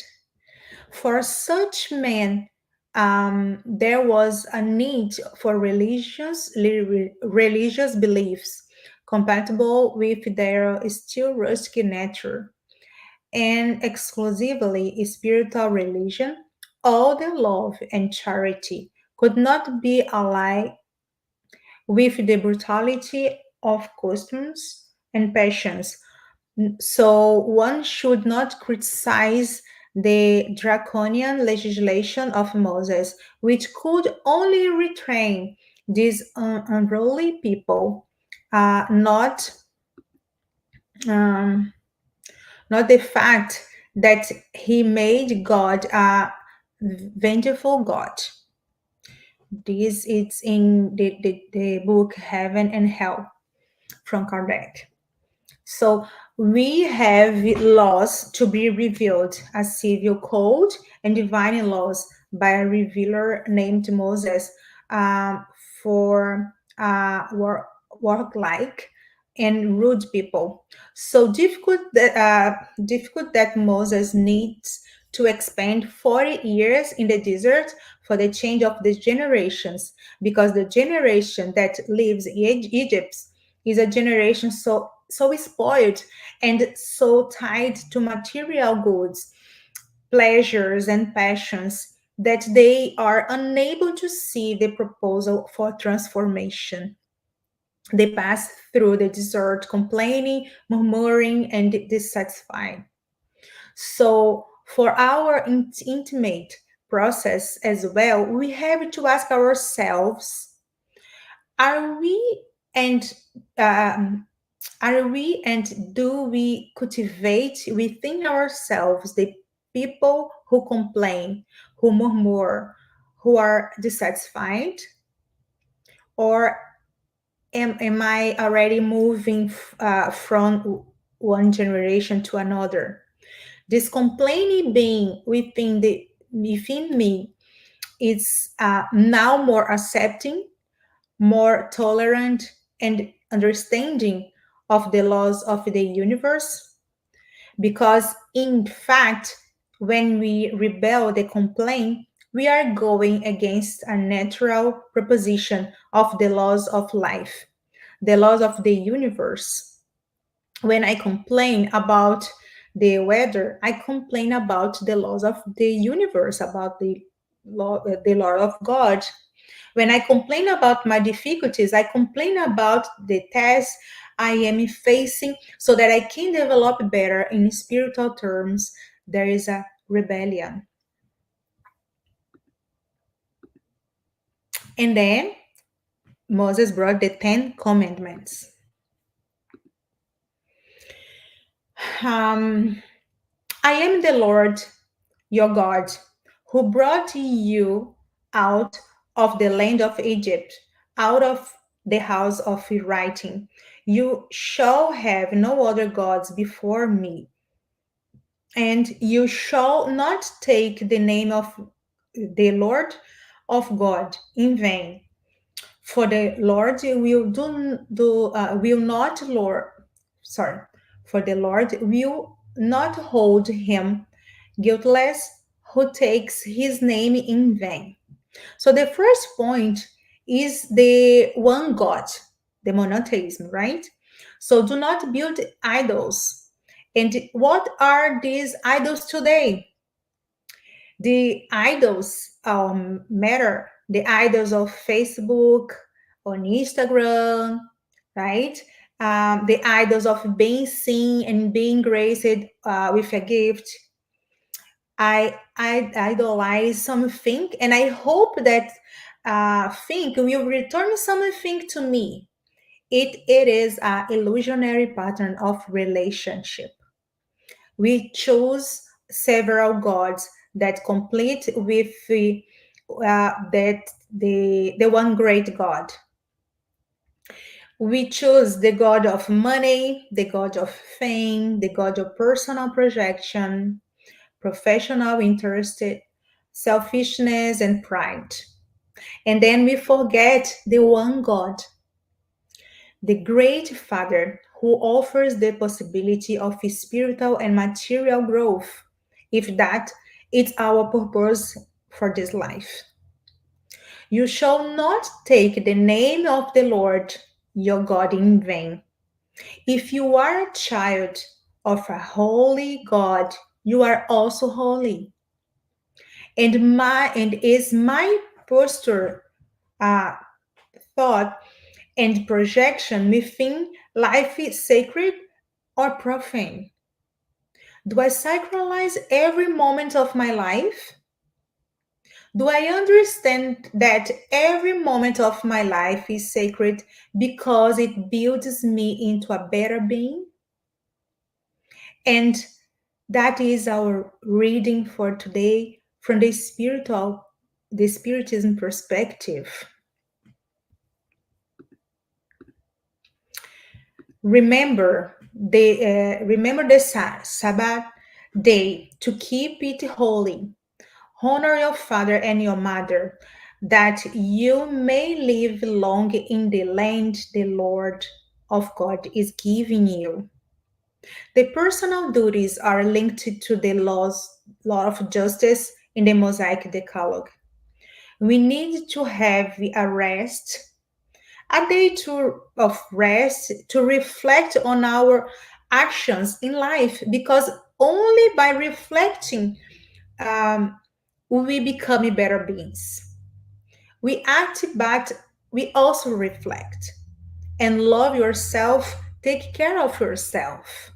For such men there was a need for religious beliefs compatible with their still rustic nature, and exclusively spiritual religion, all the love and charity could not be allied with the brutality of customs and passions. So one should not criticize the draconian legislation of Moses, which could only retrain these unruly people, not um, not the fact that he made God a vengeful God. This is in the book Heaven and Hell from Kardec. So we have laws to be revealed, a civil code and divine laws by a revealer named Moses, um, for work-like and rude people. So difficult that Moses needs to expend 40 years in the desert for the change of the generations, because the generation that lives in Egypt is a generation so spoiled and so tied to material goods, pleasures, and passions that they are unable to see the proposal for transformation. They pass through the desert complaining, murmuring, and dissatisfied. So, for our intimate process as well, we have to ask ourselves: Are we and um, are we and do we cultivate within ourselves the people who complain, who murmur, who are dissatisfied? Or am I already moving from one generation to another? This complaining being within me is now more accepting, more tolerant, and understanding of the laws of the universe, because in fact, when we rebel, the complaint, we are going against a natural proposition of the laws of life, the laws of the universe. When I complain about the weather, I complain about the laws of the universe, about the law of God. When I complain about my difficulties, I complain about the tests I am facing so that I can develop better in spiritual terms. There is a rebellion. And then Moses brought the 10 commandments. Um, I am the Lord your God who brought you out of the land of Egypt, out of the house of writing. You shall have no other gods before me, and you shall not take the name of the Lord of God in vain. For the Lord will not Lord sorry, for the Lord will not hold him guiltless who takes his name in vain. So the first point is the one God, the monotheism, right? So do not build idols. And what are these idols today? The idols matter. The idols of Facebook, on Instagram, right? The idols of being seen and being graced with a gift. I idolize something, and I hope that thing will return something to me. It is an illusionary pattern of relationship. We choose several gods that complete with the one great God. We choose the god of money, the god of fame, the god of personal projection, professional interest, selfishness, and pride. And then we forget the one God, the great Father who offers the possibility of spiritual and material growth, if that is our purpose for this life. You shall not take the name of the Lord your God in vain. If you are a child of a holy God, you are also holy. And is my posture, uh, thought, and projection within life is sacred or profane? Do I sacralize every moment of my life? Do I understand that every moment of my life is sacred because it builds me into a better being? And that is our reading for today from the Spiritism perspective. Remember the Sabbath day to keep it holy. Honor your father and your mother, that you may live long in the land the Lord of God is giving you. The personal duties are linked to the law of justice in the Mosaic Decalogue. We need to have a day of rest to reflect on our actions in life, because only by reflecting um, we become better beings. We act, but we also reflect. And love yourself, take care of yourself.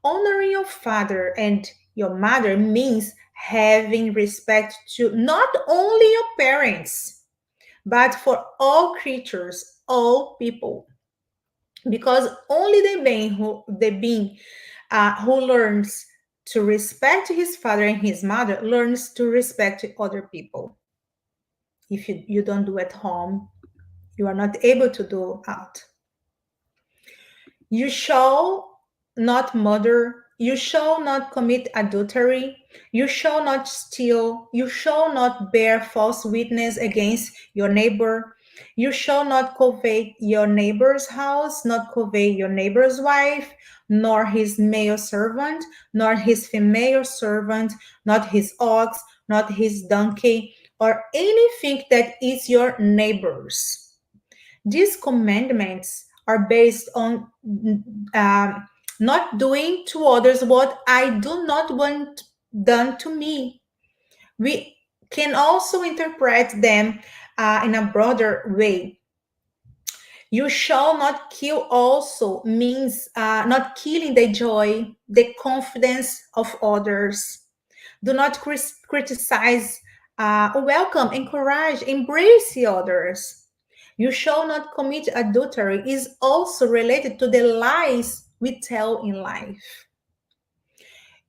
Honoring your father and your mother means having respect to not only your parents, but for all creatures, all people. Because only the being who learns to respect his father and his mother learns to respect other people. If you don't do at home, you are not able to do out. You shall not murder. You shall not commit adultery. You shall not steal. You shall not bear false witness against your neighbor. You shall not covet your neighbor's house, not covet your neighbor's wife, nor his male servant, nor his female servant, not his ox, not his donkey, or anything that is your neighbor's. These commandments are based on not doing to others what I do not want done to me. We can also interpret them in a broader way. You shall not kill also means not killing the joy, the confidence of others. Do not criticize, welcome, encourage, embrace the others. You shall not commit adultery is also related to the lies we tell in life.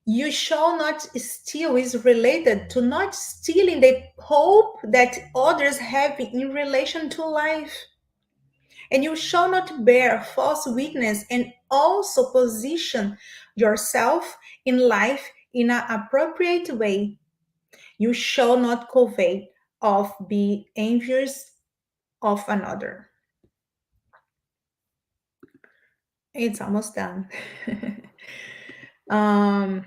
You shall not steal is related to not stealing the hope that others have in relation to life. And you shall not bear false witness, and also position yourself in life in an appropriate way. You shall not covet of be envious of another. It's almost done. um,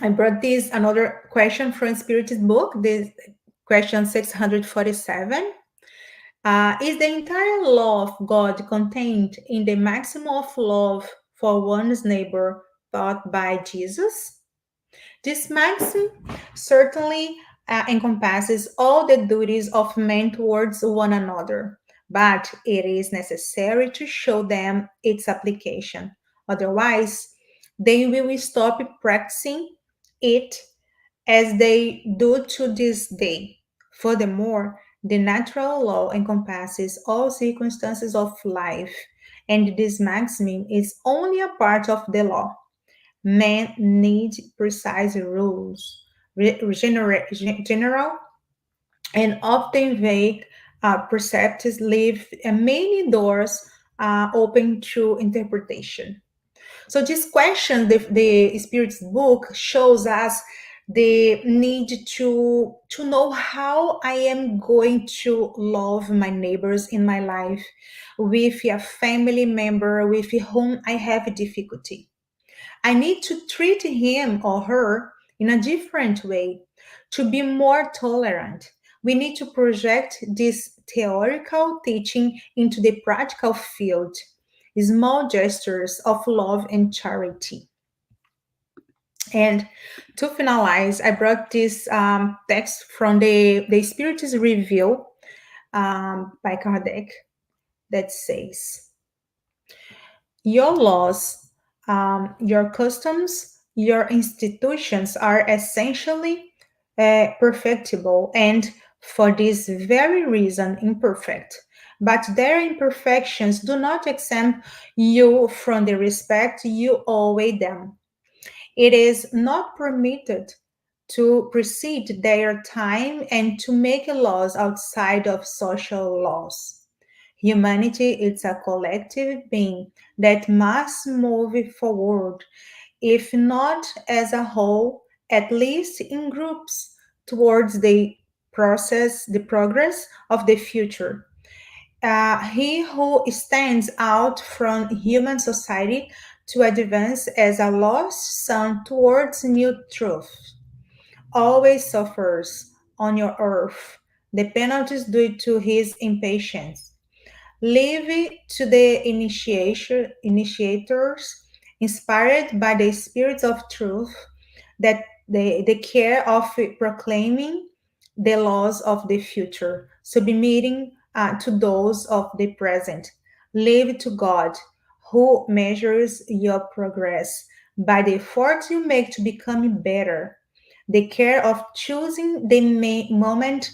I brought this another question from Spiritist book. This question 647. Is the entire law of God contained in the maximum of love for one's neighbor taught by Jesus? This maxim certainly encompasses all the duties of men towards one another, but it is necessary to show them its application. Otherwise, they will stop practicing it as they do to this day. Furthermore, the natural law encompasses all circumstances of life, and this maxim is only a part of the law. Men need precise rules, general and often vague precepts leave many doors open to interpretation. So this question, the Spirit's book shows us the need to know how I am going to love my neighbors in my life, with a family member with whom I have difficulty. I need to treat him or her in a different way, to be more tolerant. We need to project this theoretical teaching into the practical field. Small gestures of love and charity. And to finalize, I brought this text from the Spiritist Review by Kardec that says, your laws, your customs, your institutions are essentially perfectible and for this very reason imperfect. But their imperfections do not exempt you from the respect you owe them. It is not permitted to precede their time and to make laws outside of social laws. Humanity is a collective being that must move forward, if not as a whole, at least in groups, towards the progress of the future. He who stands out from human society to advance as a lost son towards new truth always suffers on your earth the penalties due to his impatience. Leave it to the initiators, inspired by the spirits of truth, that the care of proclaiming the laws of the future, submitting to those of the present. Leave to God, who measures your progress by the efforts you make to become better. The care of choosing the moment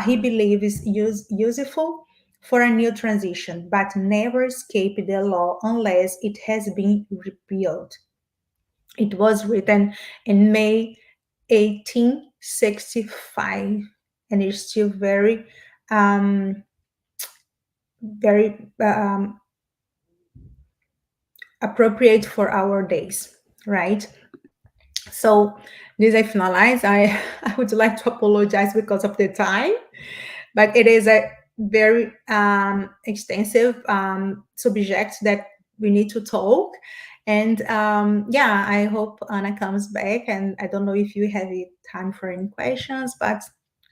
he believes useful for a new transition, but never escape the law unless it has been repealed. It was written in May 1865 and is still um, very appropriate for our days, right? So this I finalize. I would like to apologize because of the time, but it is a very extensive subject that we need to talk. And yeah, I hope Anna comes back. And I don't know if you have time for any questions, but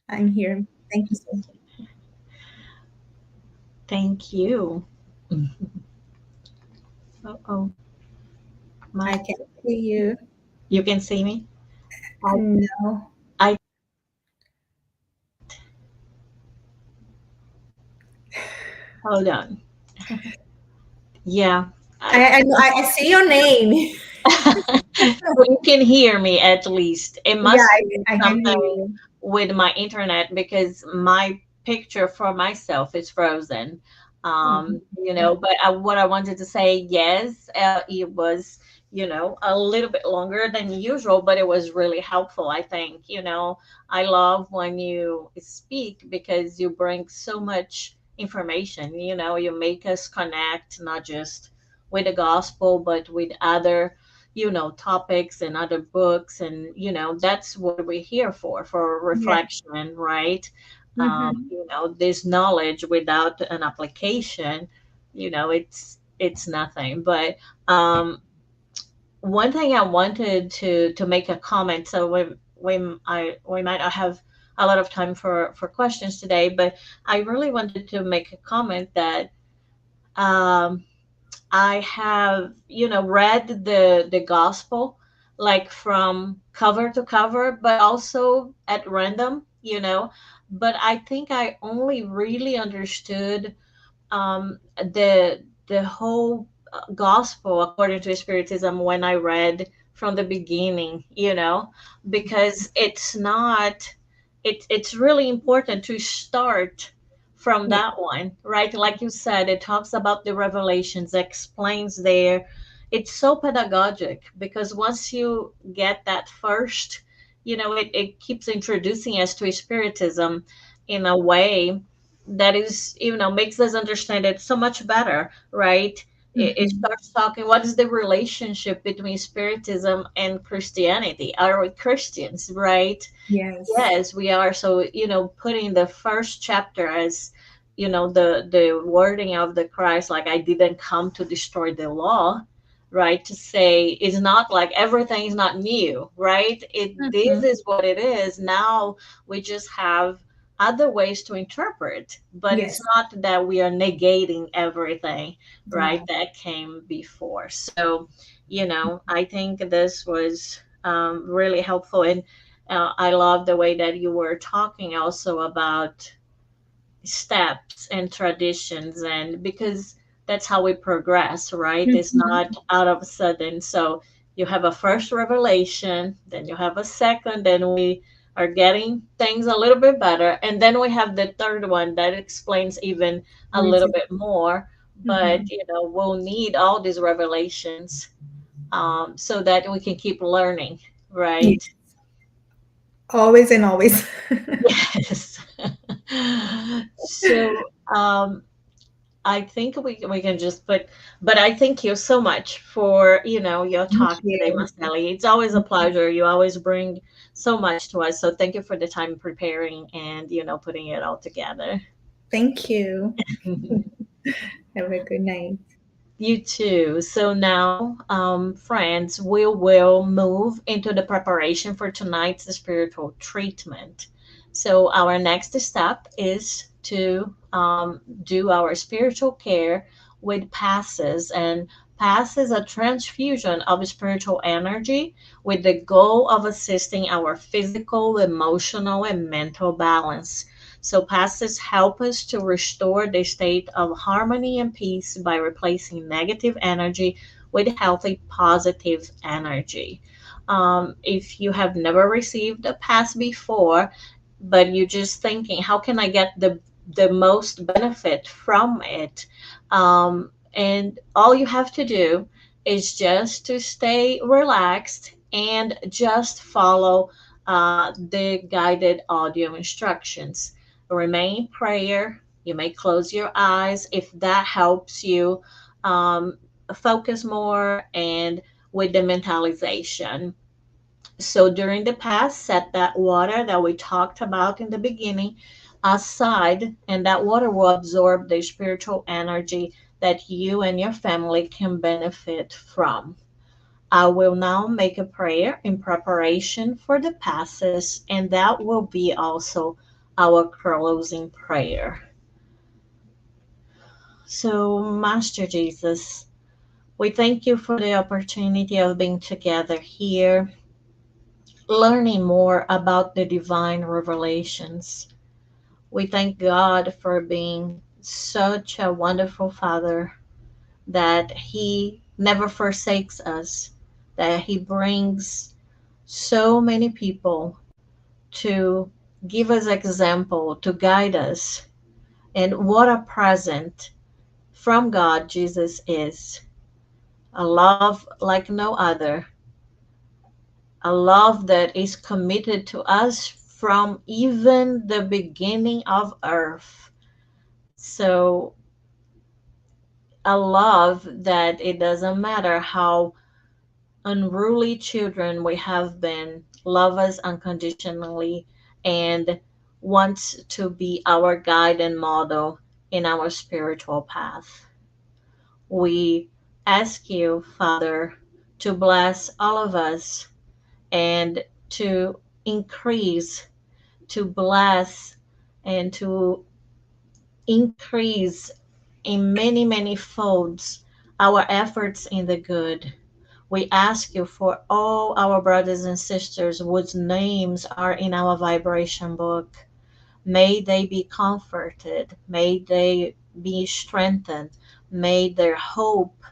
I'm here. Thank you so much. Thank you. Oh, I my, can see you. you can see me? I, No. I hold on. Yeah. I see your name. So you can hear me at least. It Yeah, must be I can hear something you. with my internet because my picture for myself is frozen. Mhm. But what I wanted to say, yes, it was, a little bit longer than usual, but it was really helpful, I think. I love when you speak because you bring so much information, you make us connect not just with the gospel, but with other topics and other books, and that's what we're here for Yeah. reflection, right? Mhm. This knowledge without an application, it's nothing. But one thing I wanted to make a comment, so we might not have a lot of time for questions today, but I really wanted to make a comment that um I have, read the gospel like from cover to cover, but also at random. But I think I only really understood the whole gospel according to Spiritism when I read from the beginning, because it's really important to start from Yeah. that one, right? Like you said, it talks about the revelations, explains there. It's so pedagogic because once you get that first, it keeps introducing us to Spiritism in a way that is makes us understand it so much better, right? It Mhm. starts talking what is the relationship between Spiritism and Christianity. Are we Christians, right? Yes. Yes, we are. So putting the first chapter as the wording of the Christ, like I didn't come to destroy the law, right? To say it's not like everything is not new, right? This Mhm. is what it is. Now we just have other ways to interpret, but it's Yes. not that we are negating everything, right, No. that came before. So, I think this was really helpful. And I love the way that you were talking also about steps and traditions, and because that's how we progress, right? It's Mhm. not out of a sudden. So you have a first revelation, then you have a second, then we are getting things a little bit better, and then we have the third one that explains even a little Everything. bit more. But Mhm. we'll need all these revelations, so that we can keep learning, Yes. right? Always and always. Yes. So I think we can just put, but I thank you so much for, your Thank talk today, you. Marcelli. It's always a pleasure. You always bring so much to us. So thank you for the time preparing and, putting it all together. Thank you. Have a good night. You too. So now, friends, we will move into the preparation for tonight's spiritual treatment. So our next step is to do our spiritual care with passes, and pass is a transfusion of spiritual energy with the goal of assisting our physical, emotional, and mental balance. So passes help us to restore the state of harmony and peace by replacing negative energy with healthy, positive energy. If you have never received a pass before, but you're just thinking, how can I get the most benefit from it? And all you have to do is just to stay relaxed and just follow the guided audio instructions. Remain in prayer. You may close your eyes if that helps you um, focus more and with the mentalization. So during the past, set that water that we talked about in the beginning aside, and that water will absorb the spiritual energy that you and your family can benefit from. I will now make a prayer in preparation for the passes, and that will be also our closing prayer. So, Master Jesus, we thank you for the opportunity of being together here, learning more about the divine revelations. We thank God for being such a wonderful Father, that He never forsakes us, that He brings so many people to give us example, to guide us. And what a present from God Jesus is. A love like no other, a love that is committed to us from even the beginning of earth. So, a love that it doesn't matter how unruly children we have been, love us unconditionally and wants to be our guide and model in our spiritual path. We ask you, Father, to bless all of us and to increase, to bless, and to increase in many, many folds our efforts in the good. We ask you for all our brothers and sisters whose names are in our vibration book. May they be comforted. May they be strengthened. May their hope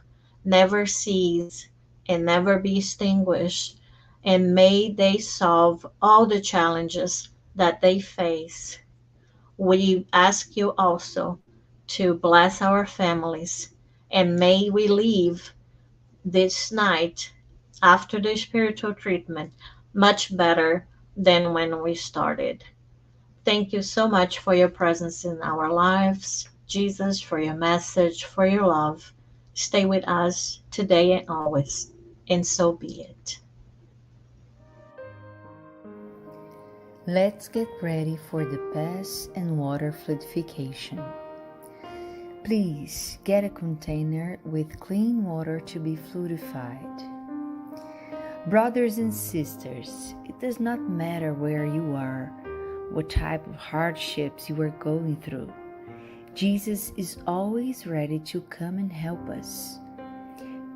never cease and never be extinguished. And may they solve all the challenges that they face. We ask you also to bless our families, and may we leave this night after the spiritual treatment much better than when we started. Thank you so much for your presence in our lives, Jesus, for your message, for your love. Stay with us today and always, and so be it. Let's get ready for the pass and water fluidification. Please get a container with clean water to be fluidified. Brothers and sisters, it does not matter where you are, what type of hardships you are going through. Jesus is always ready to come and help us.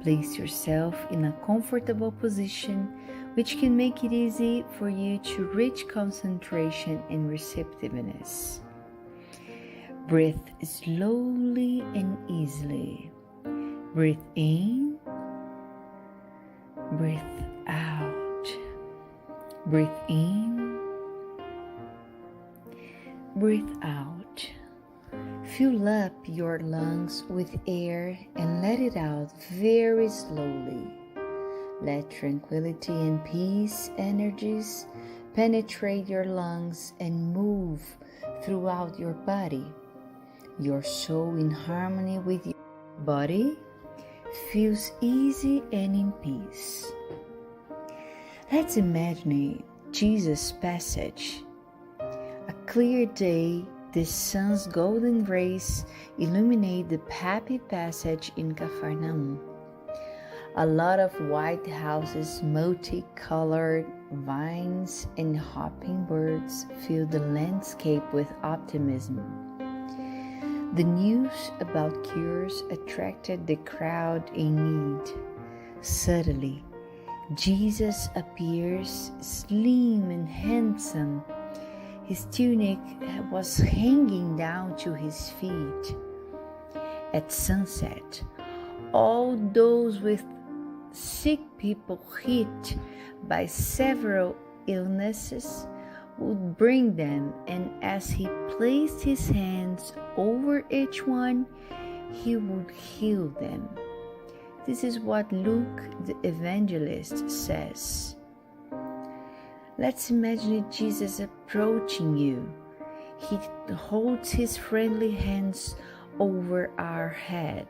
Place yourself in a comfortable position which can make it easy for you to reach concentration and receptiveness. Breathe slowly and easily. Breathe in, breathe out. Breathe in, breathe out. Fill up your lungs with air and let it out very slowly. Let tranquility and peace energies penetrate your lungs and move throughout your body. Your soul in harmony with your body feels easy and in peace. Let's imagine Jesus' passage. A clear day, the sun's golden rays illuminate the happy passage in Capernaum. A lot of white houses, multicolored vines, and hopping birds fill the landscape with optimism. The news about cures attracted the crowd in need. Suddenly, Jesus appears slim and handsome. His tunic was hanging down to his feet. At sunset, all those with sick people hit by several illnesses would bring them, and as he placed his hands over each one, he would heal them. This is what Luke the evangelist says. Let's imagine Jesus approaching you. He holds his friendly hands over our head.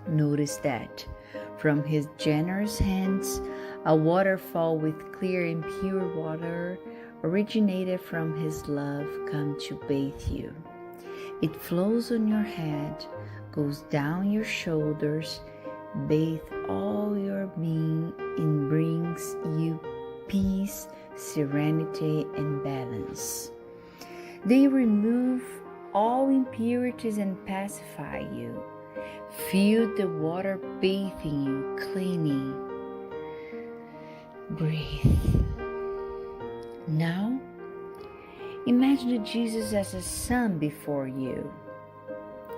Notice that from his generous hands, a waterfall with clear and pure water originated from his love come to bathe you. It flows on your head, goes down your shoulders, bathe all your being, and brings you peace, serenity, and balance. They remove all impurities and pacify you. Feel the water bathing you, cleaning. Breathe. Now, imagine Jesus as a sun before you.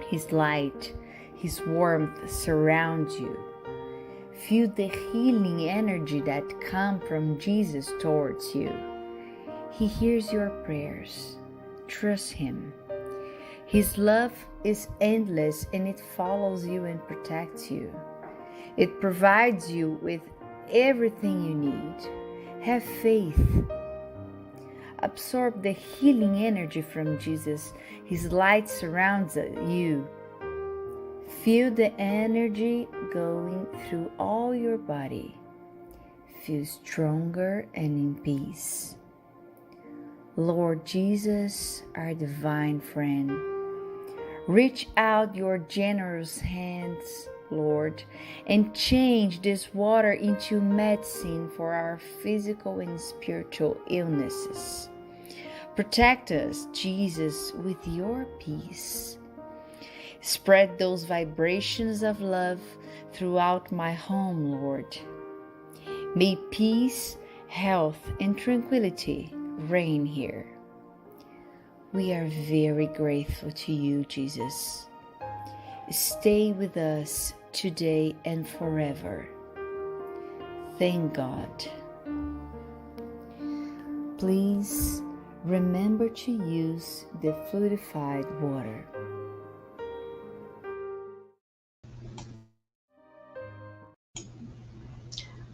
His light, his warmth surrounds you. Feel the healing energy that comes from Jesus towards you. He hears your prayers. Trust him. His love is endless and it follows you and protects you. It provides you with everything you need. Have faith. Absorb the healing energy from Jesus. His light surrounds you. Feel the energy going through all your body. Feel stronger and in peace. Lord Jesus, our divine friend, reach out your generous hands, Lord, and change this water into medicine for our physical and spiritual illnesses. Protect us, Jesus, with your peace. Spread those vibrations of love throughout my home, Lord. May peace, health, and tranquility reign here. We are very grateful to you, Jesus. Stay with us today and forever. Thank God. Please remember to use the fluidified water.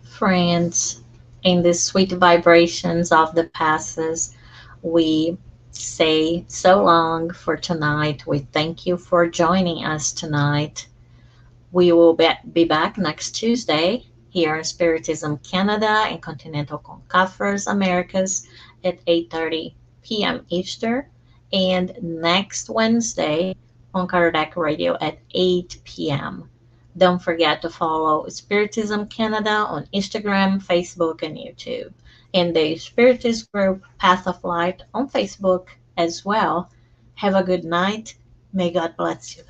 Friends, in the sweet vibrations of the passes, we say so long for tonight. We thank you for joining us tonight. We will be back next Tuesday here in Spiritism Canada and Continental Concafers Americas at 8:30 p.m. Eastern, and next Wednesday on Kardec Radio at 8 p.m. Don't forget to follow Spiritism Canada on Instagram, Facebook, and YouTube, and the Spiritist group Path of Light on Facebook as well. Have a good night. May God bless you.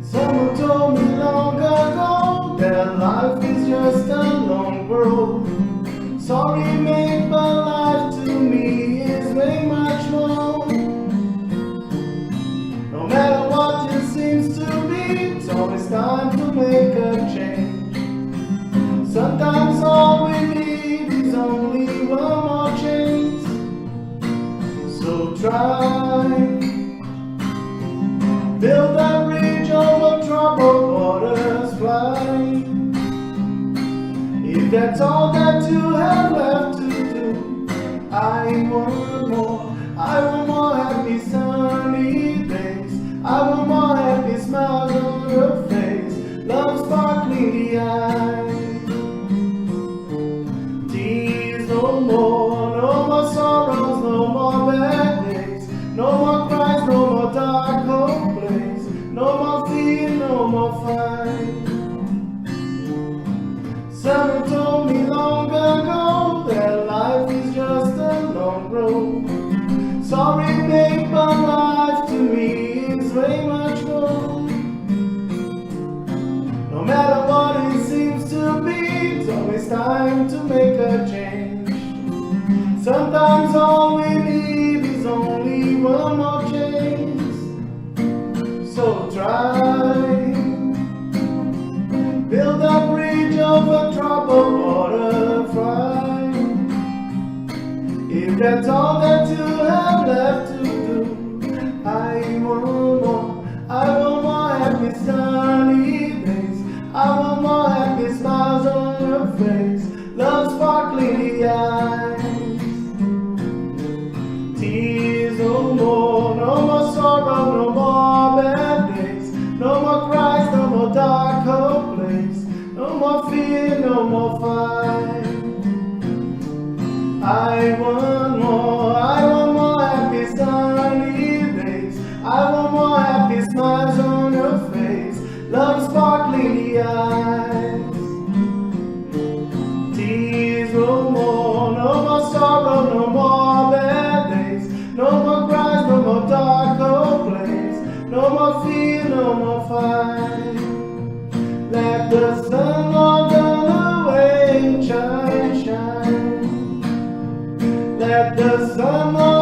Someone told me long ago that life is just a long road. Sorry, mate, but life to me is way much more. No matter what it seems to be, it's always time to make a change. Sometimes all we need is only one more chance. So try. Build that bridge over troubled waters, fly. If that's all that you have left to do, I want more. I want more happy sunny days. I want more happy smiles on your face. Love sparkling the eyes. Tears no more, no more sorrows, no more bad days. No more cries, no more dark hope. No more fear, no more fight. Someone told me long ago that life is just a long road. Sorry, babe, but life to me is way much more. No matter what it seems to be, it's always time to make a change. Sometimes all we need is only one more chance. So try, build a bridge over troubled water, fly. If that's all that you have left to do, I want more. I want more happy sunny days. I want more happy smiles on your face. Love sparkling the eyes. Tears no more, no more sorrow, no more bad days. No more cries, no more dark cold place. No more fear, no more fight. I want more happy sunny days. I want more happy smiles on your face. Love sparkling the eyes. Tears no more, no more sorrow, no more bad days. No more cries, no more dark cold place. No more fear, no more fight. Let the sun on the way shine, shine. Let the sun on